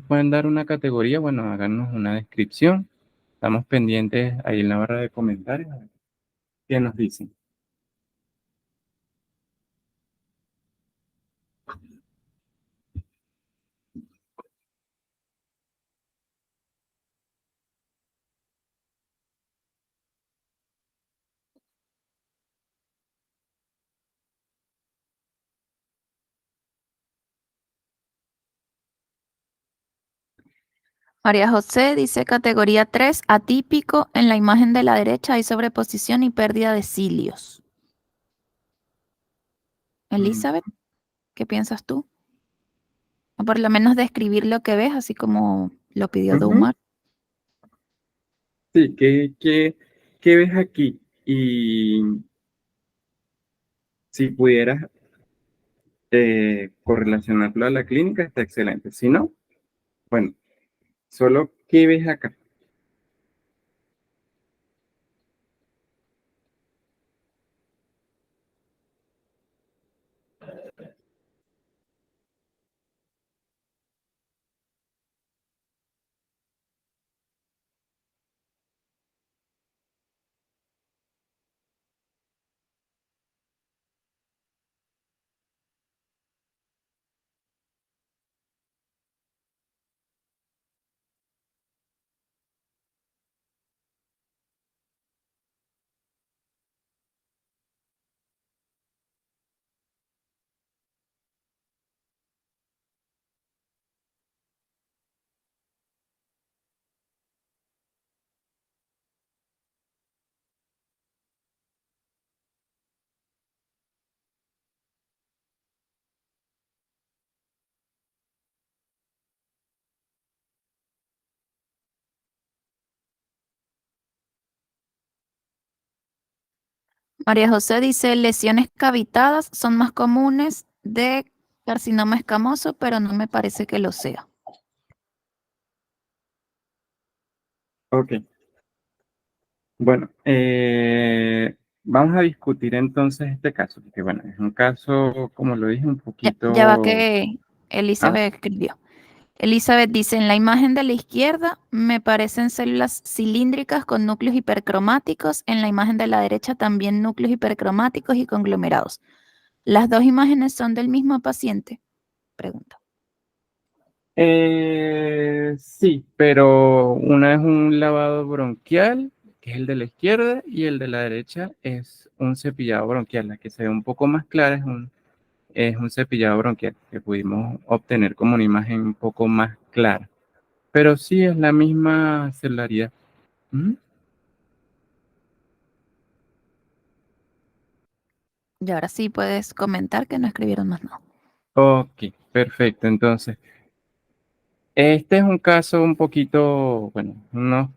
pueden dar una categoría, bueno, háganos una descripción. Estamos pendientes ahí en la barra de comentarios. A ver ¿qué nos dicen?
María José dice categoría 3, atípico. En la imagen de la derecha hay sobreposición y pérdida de cilios.
Mm,
Elizabeth, ¿qué piensas tú? O por lo menos describir lo que ves, así como lo pidió
ujú.
Dumar.
Sí, ¿qué ves aquí? Y si pudieras correlacionarlo a la clínica, está excelente. Si no, bueno, solo ¿qué ves acá?
María José dice lesiones cavitadas son más comunes de carcinoma escamoso, pero no me parece que lo sea.
Ok, bueno, vamos a discutir entonces este caso, porque bueno, es un caso, como lo dije, un
Ya va
poquito...
que
Ah,
Elizabeth escribió. Elizabeth dice, en la imagen de la izquierda me parecen células cilíndricas con núcleos hipercromáticos, en la imagen de la derecha también núcleos hipercromáticos y conglomerados. ¿Las dos imágenes son del mismo paciente? Pregunta.
sí, pero una es un lavado bronquial, que es el de la izquierda, y el de la derecha es un cepillado bronquial. La que se ve un poco más clara es un cepillado bronquial, que pudimos obtener como una imagen un poco más clara. Pero sí es la misma celularidad. Ujú.
Y ahora sí puedes comentar que no escribieron más nada.
Ok, perfecto. Entonces, este es un caso un poquito, bueno, no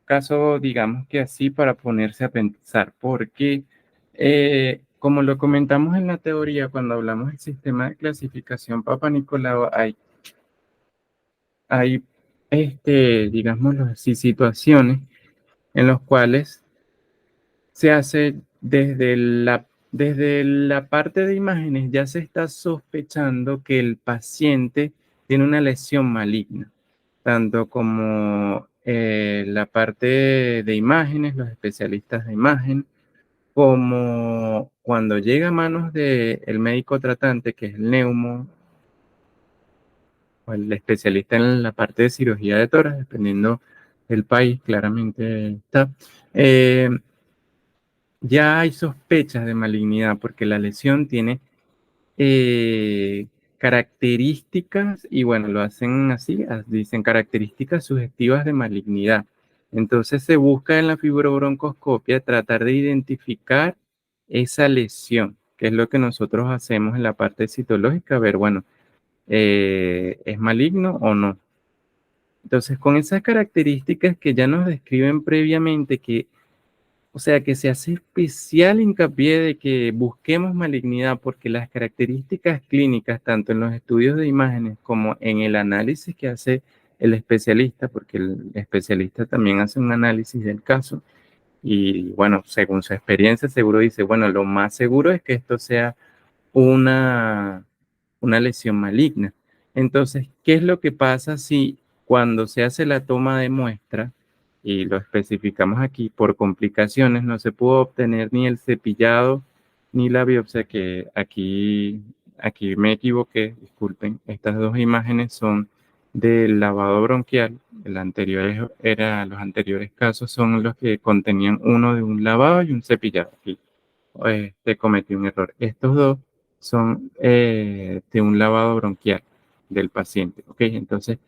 caso, digamos que así para ponerse a pensar, porque como lo comentamos en la teoría, cuando hablamos del sistema de clasificación Papa Nicolau, hay digámoslo así, situaciones en las cuales se hace desde la parte de imágenes, ya se está sospechando que el paciente tiene una lesión maligna, tanto como la parte de imágenes, los especialistas de imagen, como cuando llega a manos del médico tratante, que es el neumo, o el especialista en la parte de cirugía de tórax, dependiendo del país, claramente está. eh, ya hay sospechas de malignidad porque la lesión tiene características, y bueno, lo hacen así, dicen características sugestivas de malignidad. Entonces se busca en la fibrobroncoscopia tratar de identificar esa lesión, que es lo que nosotros hacemos en la parte citológica, ver, bueno, ¿es maligno o no? Entonces, con esas características que ya nos describen previamente que O sea que se hace especial hincapié de que busquemos malignidad porque las características clínicas, tanto en los estudios de imágenes como en el análisis que hace el especialista, porque el especialista también hace un análisis del caso y bueno, según su experiencia seguro dice, bueno, lo más seguro es que esto sea una, una lesión maligna. Entonces, ¿qué es lo que pasa si cuando se hace la toma de muestra, y lo especificamos aquí, por complicaciones no se pudo obtener ni el cepillado ni la biopsia, que aquí me equivoqué, disculpen, estas dos imágenes son del lavado bronquial, los anteriores casos son los que contenían uno de un lavado y un cepillado. Aquí cometí un error. Estos dos son de un lavado bronquial del paciente, ¿ok? Entonces,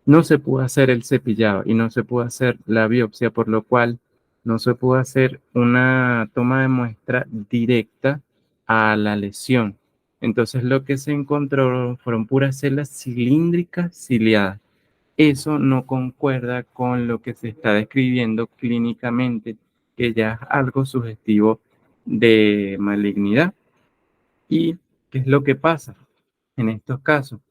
no se pudo hacer el cepillado y no se pudo hacer la biopsia, por lo cual no se pudo hacer una toma de muestra directa a la lesión. Entonces, lo que se encontró fueron puras células cilíndricas ciliadas. Eso no concuerda con lo que se está describiendo clínicamente, que ya es algo sugestivo de malignidad. ¿Y qué es lo que pasa en estos casos?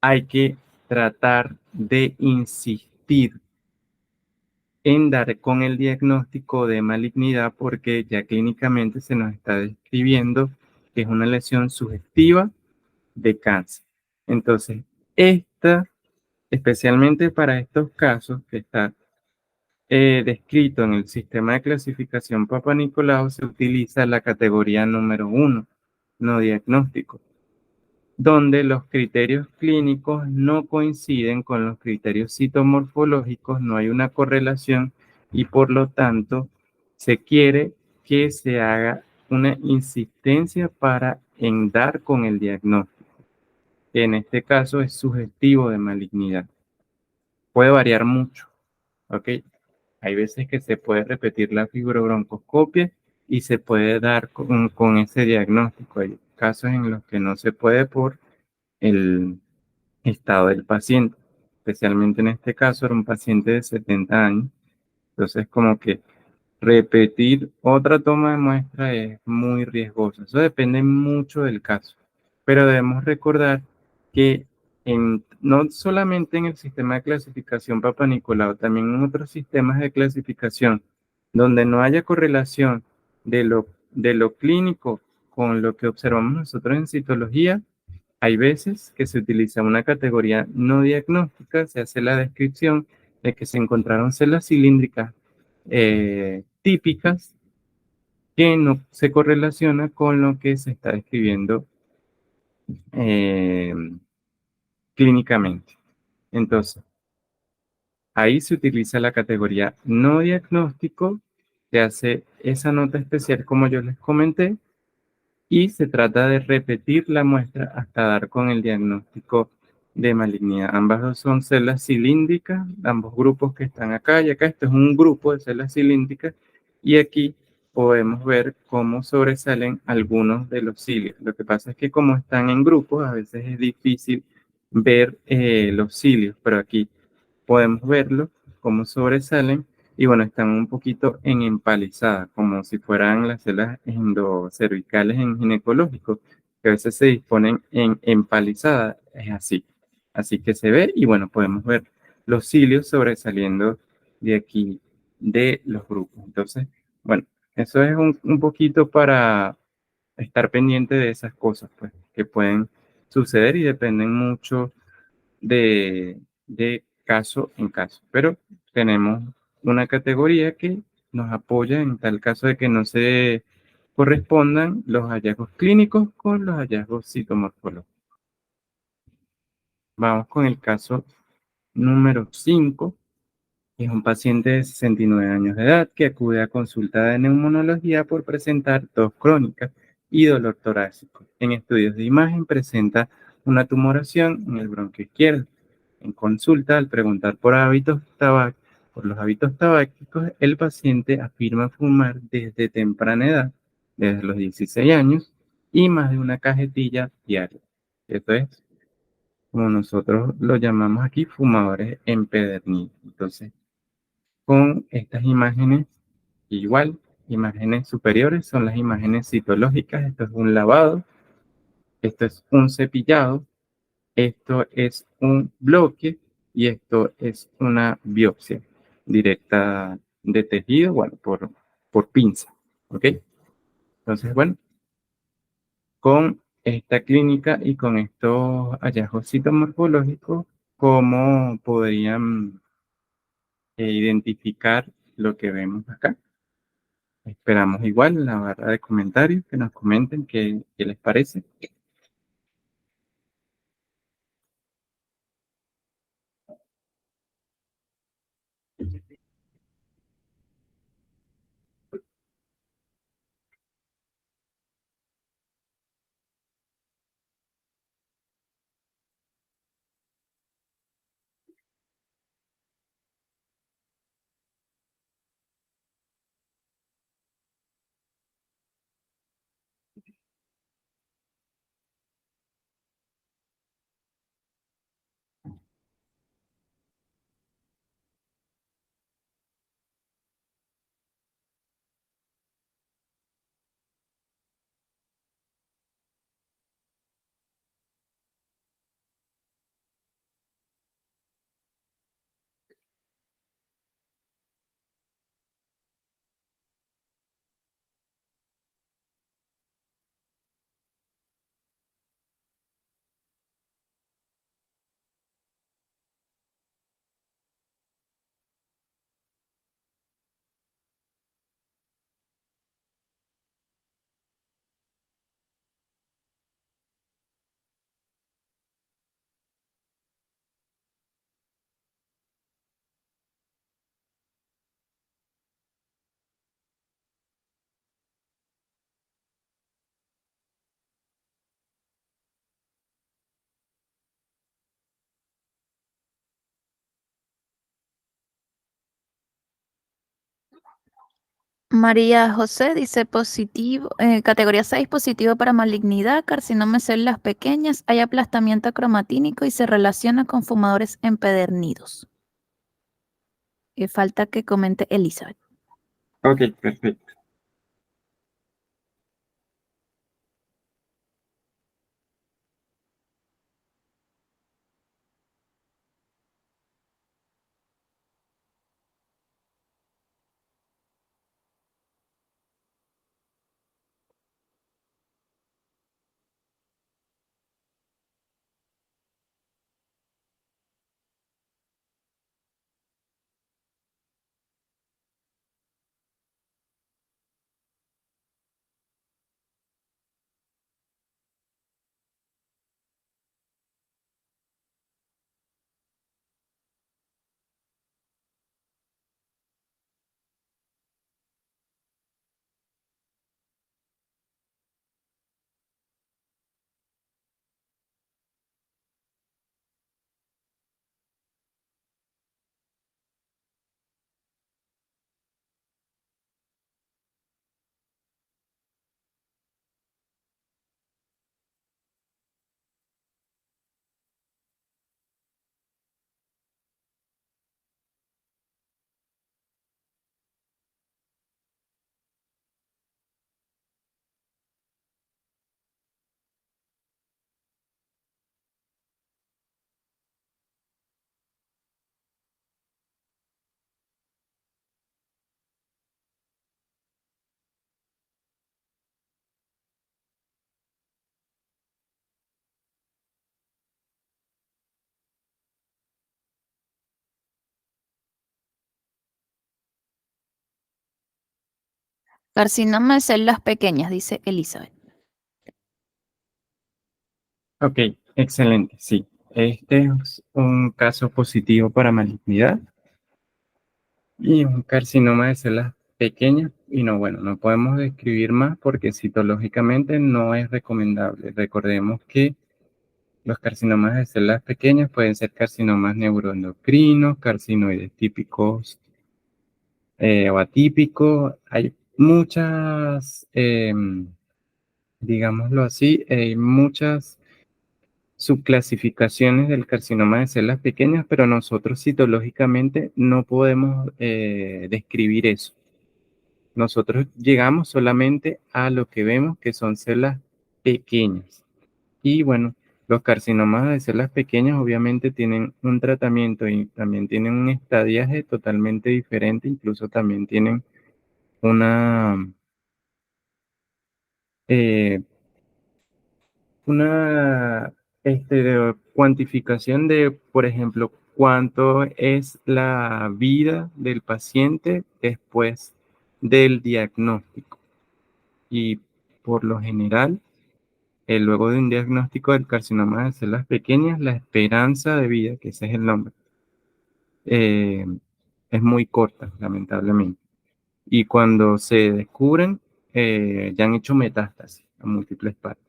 Hay que tratar de insistir en dar con el diagnóstico de malignidad porque ya clínicamente se nos está describiendo que es una lesión sugestiva de cáncer. Entonces, especialmente para estos casos que está descrito en el sistema de clasificación Papá-Nicolau, se utiliza la categoría número 1, no diagnóstico, donde los criterios clínicos no coinciden con los criterios citomorfológicos, no hay una correlación y por lo tanto se quiere que se haga una insistencia para en dar con el diagnóstico, que en este caso es sugestivo de malignidad. Puede variar mucho, ¿ok? Hay veces que se puede repetir la fibrobroncoscopia y se puede dar con ese diagnóstico. Hay casos en los que no se puede por el estado del paciente. Especialmente en este caso era un paciente de 70 años. Entonces como que repetir otra toma de muestra es muy riesgoso. Eso depende mucho del caso. Pero debemos recordar que no solamente en el sistema de clasificación Papá-Nicolau, también en otros sistemas de clasificación donde no haya correlación de lo clínico con lo que observamos nosotros en citología, hay veces que se utiliza una categoría no diagnóstica, se hace la descripción de que se encontraron células cilíndricas típicas que no se correlaciona con lo que se está describiendo eh, clínicamente. Entonces, ahí se utiliza la categoría no diagnóstico, se hace esa nota especial como yo les comenté y se trata de repetir la muestra hasta dar con el diagnóstico de malignidad. Ambas dos son células cilíndricas, ambos grupos que están acá y acá. Esto es un grupo de células cilíndricas y aquí podemos ver cómo sobresalen algunos de los cilios. Lo que pasa es que como están en grupos, a veces es difícil ver los cilios, pero aquí podemos verlo, cómo sobresalen y bueno, están un poquito en empalizada, como si fueran las células endocervicales en ginecológico, que a veces se disponen en empalizada, es así. Así que se ve y bueno, podemos ver los cilios sobresaliendo de aquí de los grupos. Entonces, bueno, eso es un poquito para estar pendiente de esas cosas, pues, que pueden suceder y dependen mucho de caso en caso. Pero tenemos una categoría que nos apoya en tal caso de que no se correspondan los hallazgos clínicos con los hallazgos citomorfológicos. Vamos con el caso número 5. Es un paciente de 69 años de edad que acude a consulta de neumonología por presentar tos crónica y dolor torácico. En estudios de imagen presenta una tumoración en el bronquio izquierdo. En consulta, al preguntar por los hábitos tabáquicos, el paciente afirma fumar desde temprana edad, desde los 16 años, y más de una cajetilla diaria. Esto es, como nosotros lo llamamos aquí, fumadores empedernidos. Entonces, con estas imágenes Igual, imágenes superiores son las imágenes citológicas. Esto es un lavado, esto es un cepillado, esto es un bloque y esto es una biopsia directa de tejido, bueno, por pinza, ¿ok? Entonces, bueno, con esta clínica y con estos hallazgos citomorfológicos, ¿cómo podrían identificar lo que vemos acá? Esperamos igual en la barra de comentarios que nos comenten qué les parece.
María José dice positivo, categoría 6 positivo para malignidad, carcinoma de células pequeñas, hay aplastamiento cromatínico y se relaciona con fumadores empedernidos. Falta que comente Elizabeth.
Ok, perfecto.
Carcinoma de células pequeñas, dice Elizabeth.
Ok, excelente, sí. Este es un caso positivo para malignidad y un carcinoma de células pequeñas. Y no, bueno, no podemos describir más porque citológicamente no es recomendable. Recordemos que los carcinomas de células pequeñas pueden ser carcinomas neuroendocrinos, carcinoides típicos o atípicos. Hay muchas, digámoslo así, hay muchas subclasificaciones del carcinoma de células pequeñas, pero nosotros citológicamente no podemos describir eso. nosotros llegamos solamente a lo que vemos que son células pequeñas. Y bueno, los carcinomas de células pequeñas obviamente tienen un tratamiento y también tienen un estadiaje totalmente diferente, incluso también tienen una, eh, una cuantificación de, por ejemplo, cuánto es la vida del paciente después del diagnóstico. Y por lo general, luego de un diagnóstico del carcinoma de células pequeñas, la esperanza de vida, que ese es el nombre, eh, es muy corta, lamentablemente. Y cuando se descubren, ya han hecho metástasis a múltiples partes.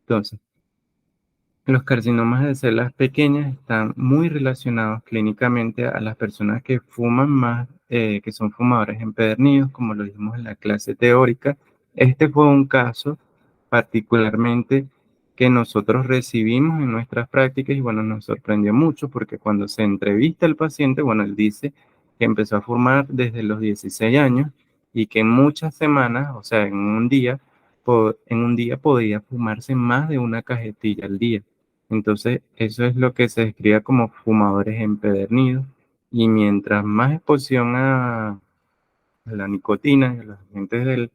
Entonces, los carcinomas de células pequeñas están muy relacionados clínicamente a las personas que fuman más, que son fumadores empedernidos, como lo dijimos en la clase teórica. Este fue un caso particularmente que nosotros recibimos en nuestras prácticas y bueno, nos sorprendió mucho porque cuando se entrevista al paciente, bueno, él dice que empezó a fumar desde los 16 años y que en muchas semanas, o sea, en un día podía fumarse más de una cajetilla al día. Entonces, eso es lo que se describe como fumadores empedernidos. Y mientras más exposición a la nicotina y a los agentes del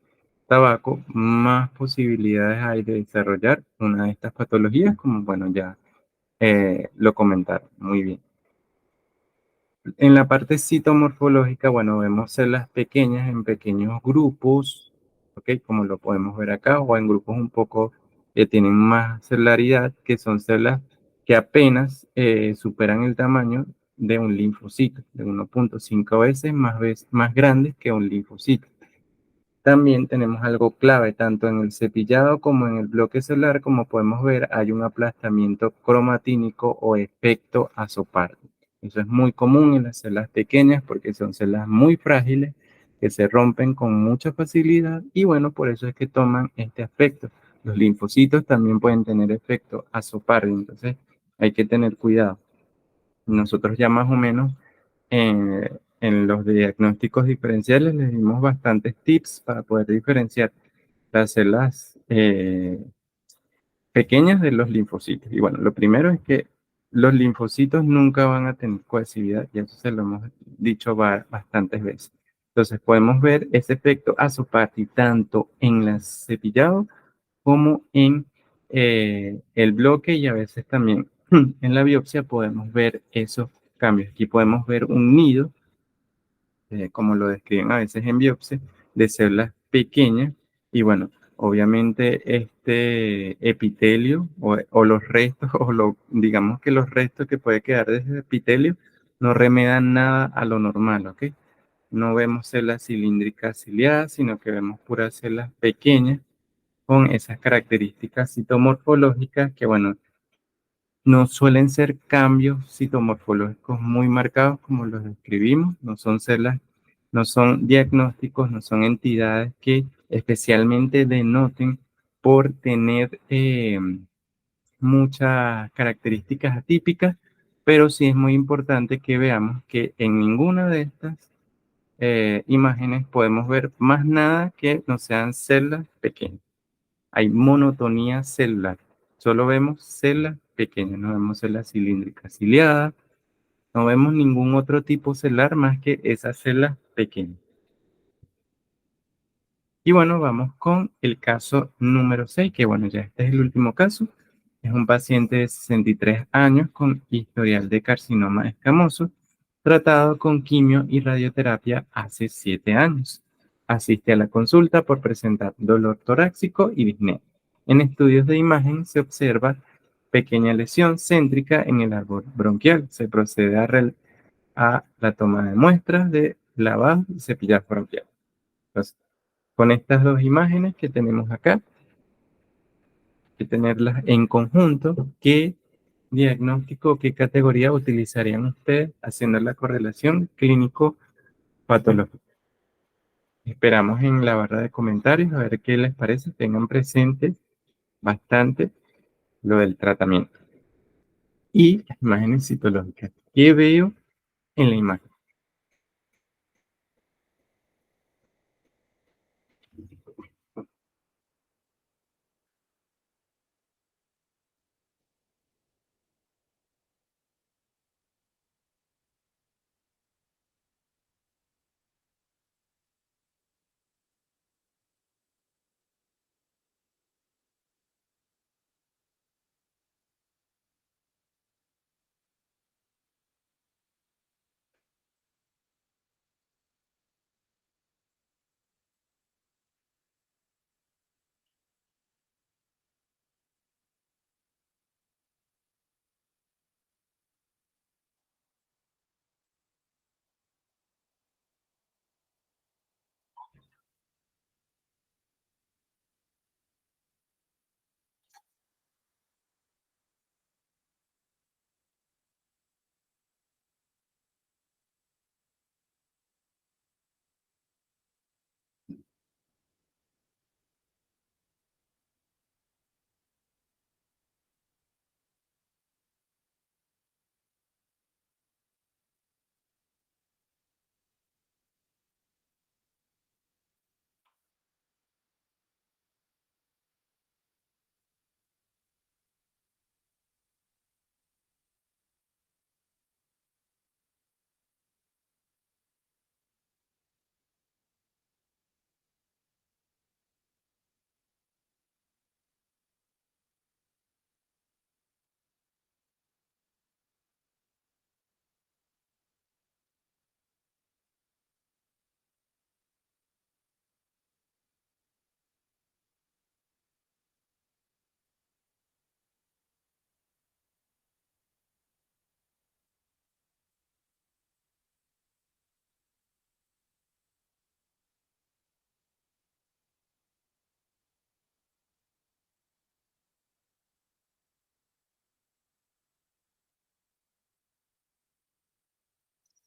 tabaco, más posibilidades hay de desarrollar una de estas patologías, como bueno, ya lo comentaron muy bien. En la parte citomorfológica, bueno, vemos células pequeñas en pequeños grupos, ¿ok? Como lo podemos ver acá, o en grupos un poco que tienen más celularidad, que son células que apenas superan el tamaño de un linfocito, de 1.5 veces más grandes que un linfocito. También tenemos algo clave, tanto en el cepillado como en el bloque celular, como podemos ver, hay un aplastamiento cromatínico o efecto Azópardo. Eso es muy común en las células pequeñas porque son células muy frágiles que se rompen con mucha facilidad y bueno, por eso es que toman este aspecto. Los linfocitos también pueden tener efecto Azópardo, entonces hay que tener cuidado. Nosotros ya más o menos en los diagnósticos diferenciales les dimos bastantes tips para poder diferenciar las células pequeñas de los linfocitos. Y bueno, lo primero es que los linfocitos nunca van a tener cohesividad, y eso se lo hemos dicho bastantes veces. Entonces podemos ver ese efecto Azzopardi tanto en el cepillado como en el bloque y a veces también en la biopsia podemos ver esos cambios. Aquí podemos ver un nido como lo describen a veces en biopsia, de células pequeñas. Y bueno, obviamente este epitelio o los restos, digamos que los restos que puede quedar de ese epitelio no remedan nada a lo normal, ¿ok? No vemos células cilíndricas ciliadas, sino que vemos puras células pequeñas con esas características citomorfológicas que, bueno, no suelen ser cambios citomorfológicos muy marcados como los describimos, no son células, no son diagnósticos, no son entidades que especialmente denoten por tener muchas características atípicas, pero sí es muy importante que veamos que en ninguna de estas imágenes podemos ver más nada que no sean células pequeñas. Hay monotonía celular. Solo vemos células pequeñas, no vemos células cilíndricas ciliadas, no vemos ningún otro tipo celular más que esas células pequeñas. Y bueno, vamos con el caso número 6, que bueno, ya este es el último caso. Es un paciente de 63 años con historial de carcinoma escamoso, tratado con quimio y radioterapia hace 7 años. Asiste a la consulta por presentar dolor torácico y disnea. En estudios de imagen se observa pequeña lesión céntrica en el árbol bronquial. Se procede a la toma de muestras de lavado y cepillado bronquial. Entonces, con estas dos imágenes que tenemos acá, hay que tenerlas en conjunto, ¿qué diagnóstico, qué categoría utilizarían ustedes haciendo la correlación clínico-patológica? Esperamos en la barra de comentarios a ver qué les parece. Tengan presente bastante lo del tratamiento y las imágenes citológicas. ¿Qué veo en la imagen?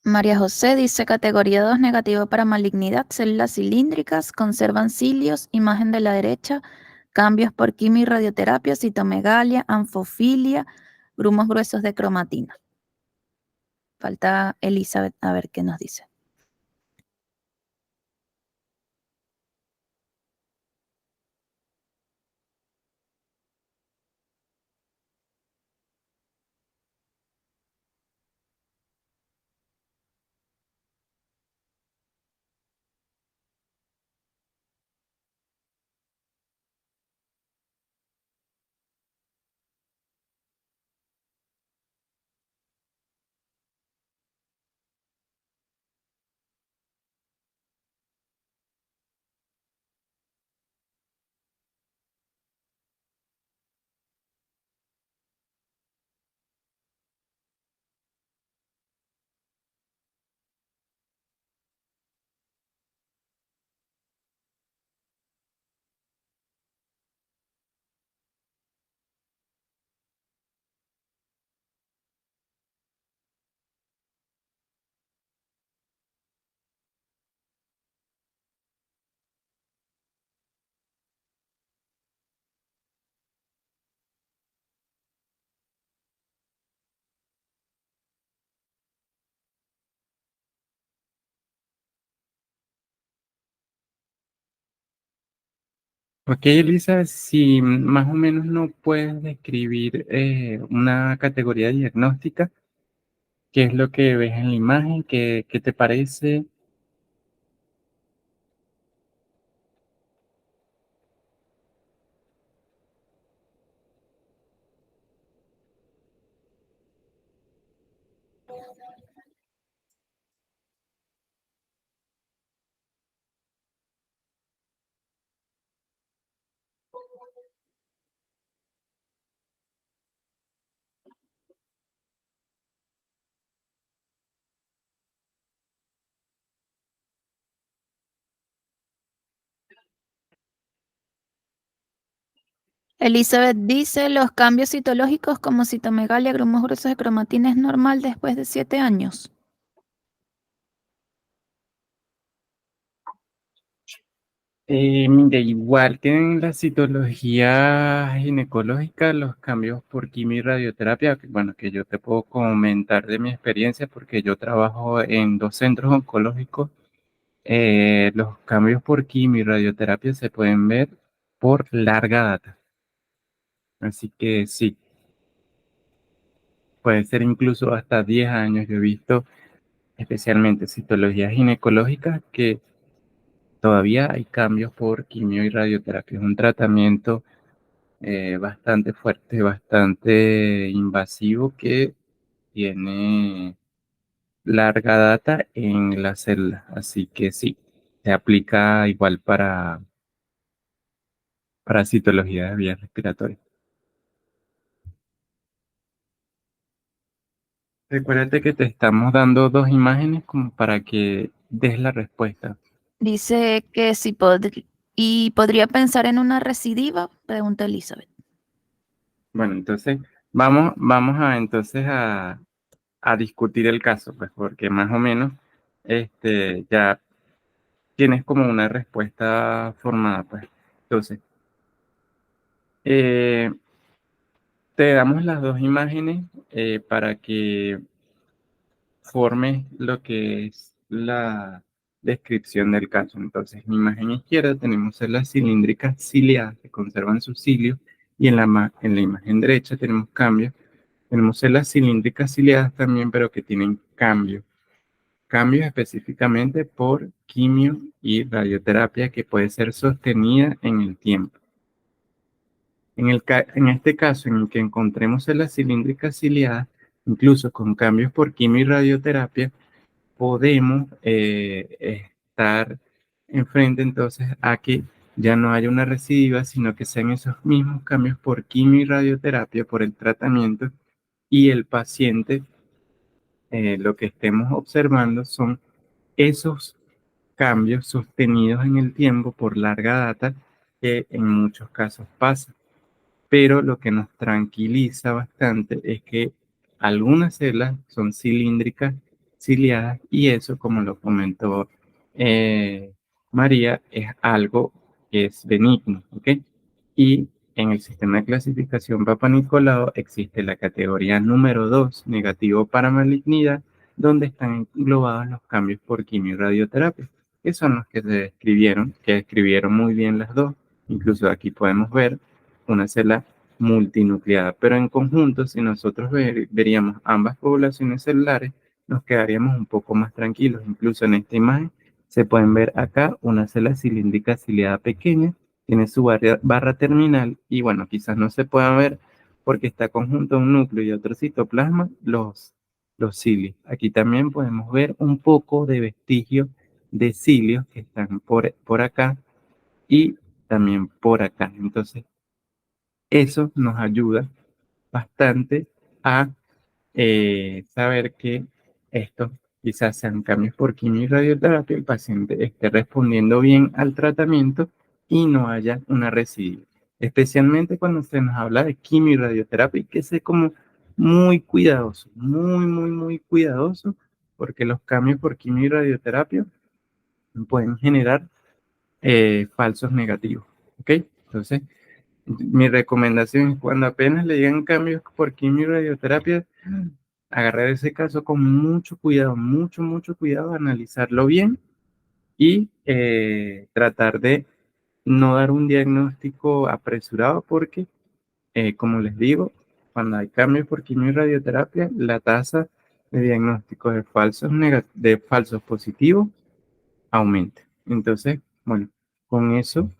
María José dice categoría 2 negativo para malignidad, células cilíndricas, conservan cilios, imagen de la derecha, cambios por quimio y radioterapia, citomegalia, anfofilia, grumos gruesos de cromatina. Falta Elizabeth a ver qué nos dice.
Ok, Elisa, si más o menos no puedes describir una categoría diagnóstica, ¿qué es lo que ves en la imagen? ¿Qué te parece?
Elizabeth dice, los cambios citológicos como citomegalia, grumos gruesos de cromatina es normal después de 7 años.
Mire, igual que en la citología ginecológica, los cambios por quimio y radioterapia, bueno, que yo te puedo comentar de mi experiencia porque yo trabajo en 2 centros oncológicos, los cambios por quimio y radioterapia se pueden ver por larga data. Así que sí, puede ser incluso hasta 10 años. Yo he visto especialmente citologías ginecológicas que todavía hay cambios por quimio y radioterapia. Es un tratamiento bastante fuerte, bastante invasivo que tiene larga data en la célula. Así que sí, se aplica igual para citología de vías respiratorias. Recuérdate que te estamos dando 2 imágenes como para que des la respuesta.
Dice que si y podría pensar en una recidiva, pregunta Elizabeth.
Bueno, entonces vamos a discutir el caso, pues, porque más o menos ya tienes como una respuesta formada, pues. Entonces, eh, te damos las 2 imágenes para que formes lo que es la descripción del caso. Entonces, en la imagen izquierda tenemos células cilíndricas ciliadas que conservan sus cilios y en la imagen derecha tenemos cambios. Tenemos células cilíndricas ciliadas también, pero que tienen cambios. Cambios específicamente por quimio y radioterapia que puede ser sostenida en el tiempo. En este caso, en el que encontremos células cilíndricas ciliadas, incluso con cambios por quimio y radioterapia, podemos estar enfrente entonces a que ya no haya una recidiva, sino que sean esos mismos cambios por quimio y radioterapia, por el tratamiento, y el paciente, lo que estemos observando son esos cambios sostenidos en el tiempo por larga data que en muchos casos pasa. Pero lo que nos tranquiliza bastante es que algunas células son cilíndricas ciliadas, y eso, como lo comentó María, es algo que es benigno, ¿ok? Y en el sistema de clasificación Papa Nicolau existe la categoría número 2, negativo para malignidad, donde están englobados los cambios por quimio y radioterapia, que son los que se describieron, que describieron muy bien las dos. Incluso aquí podemos ver una célula multinucleada, pero en conjunto, si nosotros veríamos ambas poblaciones celulares, nos quedaríamos un poco más tranquilos. Incluso en esta imagen se pueden ver acá una célula cilíndrica ciliada pequeña, tiene su barra terminal, y bueno, quizás no se pueda ver porque está conjunto a un núcleo y otro citoplasma, los cilios. Aquí también podemos ver un poco de vestigio de cilios que están por acá y también por acá. Entonces, eso nos ayuda bastante a saber que estos quizás sean cambios por quimio y radioterapia, el paciente esté respondiendo bien al tratamiento y no haya una recidiva. Especialmente cuando se nos habla de quimio y radioterapia, hay que ser como muy cuidadoso, muy cuidadoso, porque los cambios por quimio y radioterapia pueden generar falsos negativos. ¿Ok? Entonces, mi recomendación es cuando apenas le llegan cambios por quimio y radioterapia, agarrar ese caso con mucho cuidado, mucho cuidado, analizarlo bien y tratar de no dar un diagnóstico apresurado porque, como les digo, cuando hay cambios por quimio y radioterapia, la tasa de diagnóstico de falsos positivos aumenta. Entonces, bueno, con eso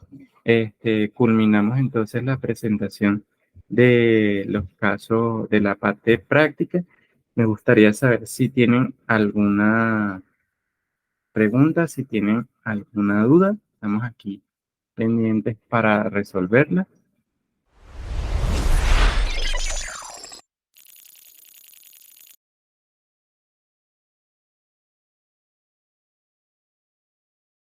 culminamos entonces la presentación de los casos de la parte práctica. Me gustaría saber si tienen alguna pregunta, si tienen alguna duda. Estamos aquí pendientes para resolverla.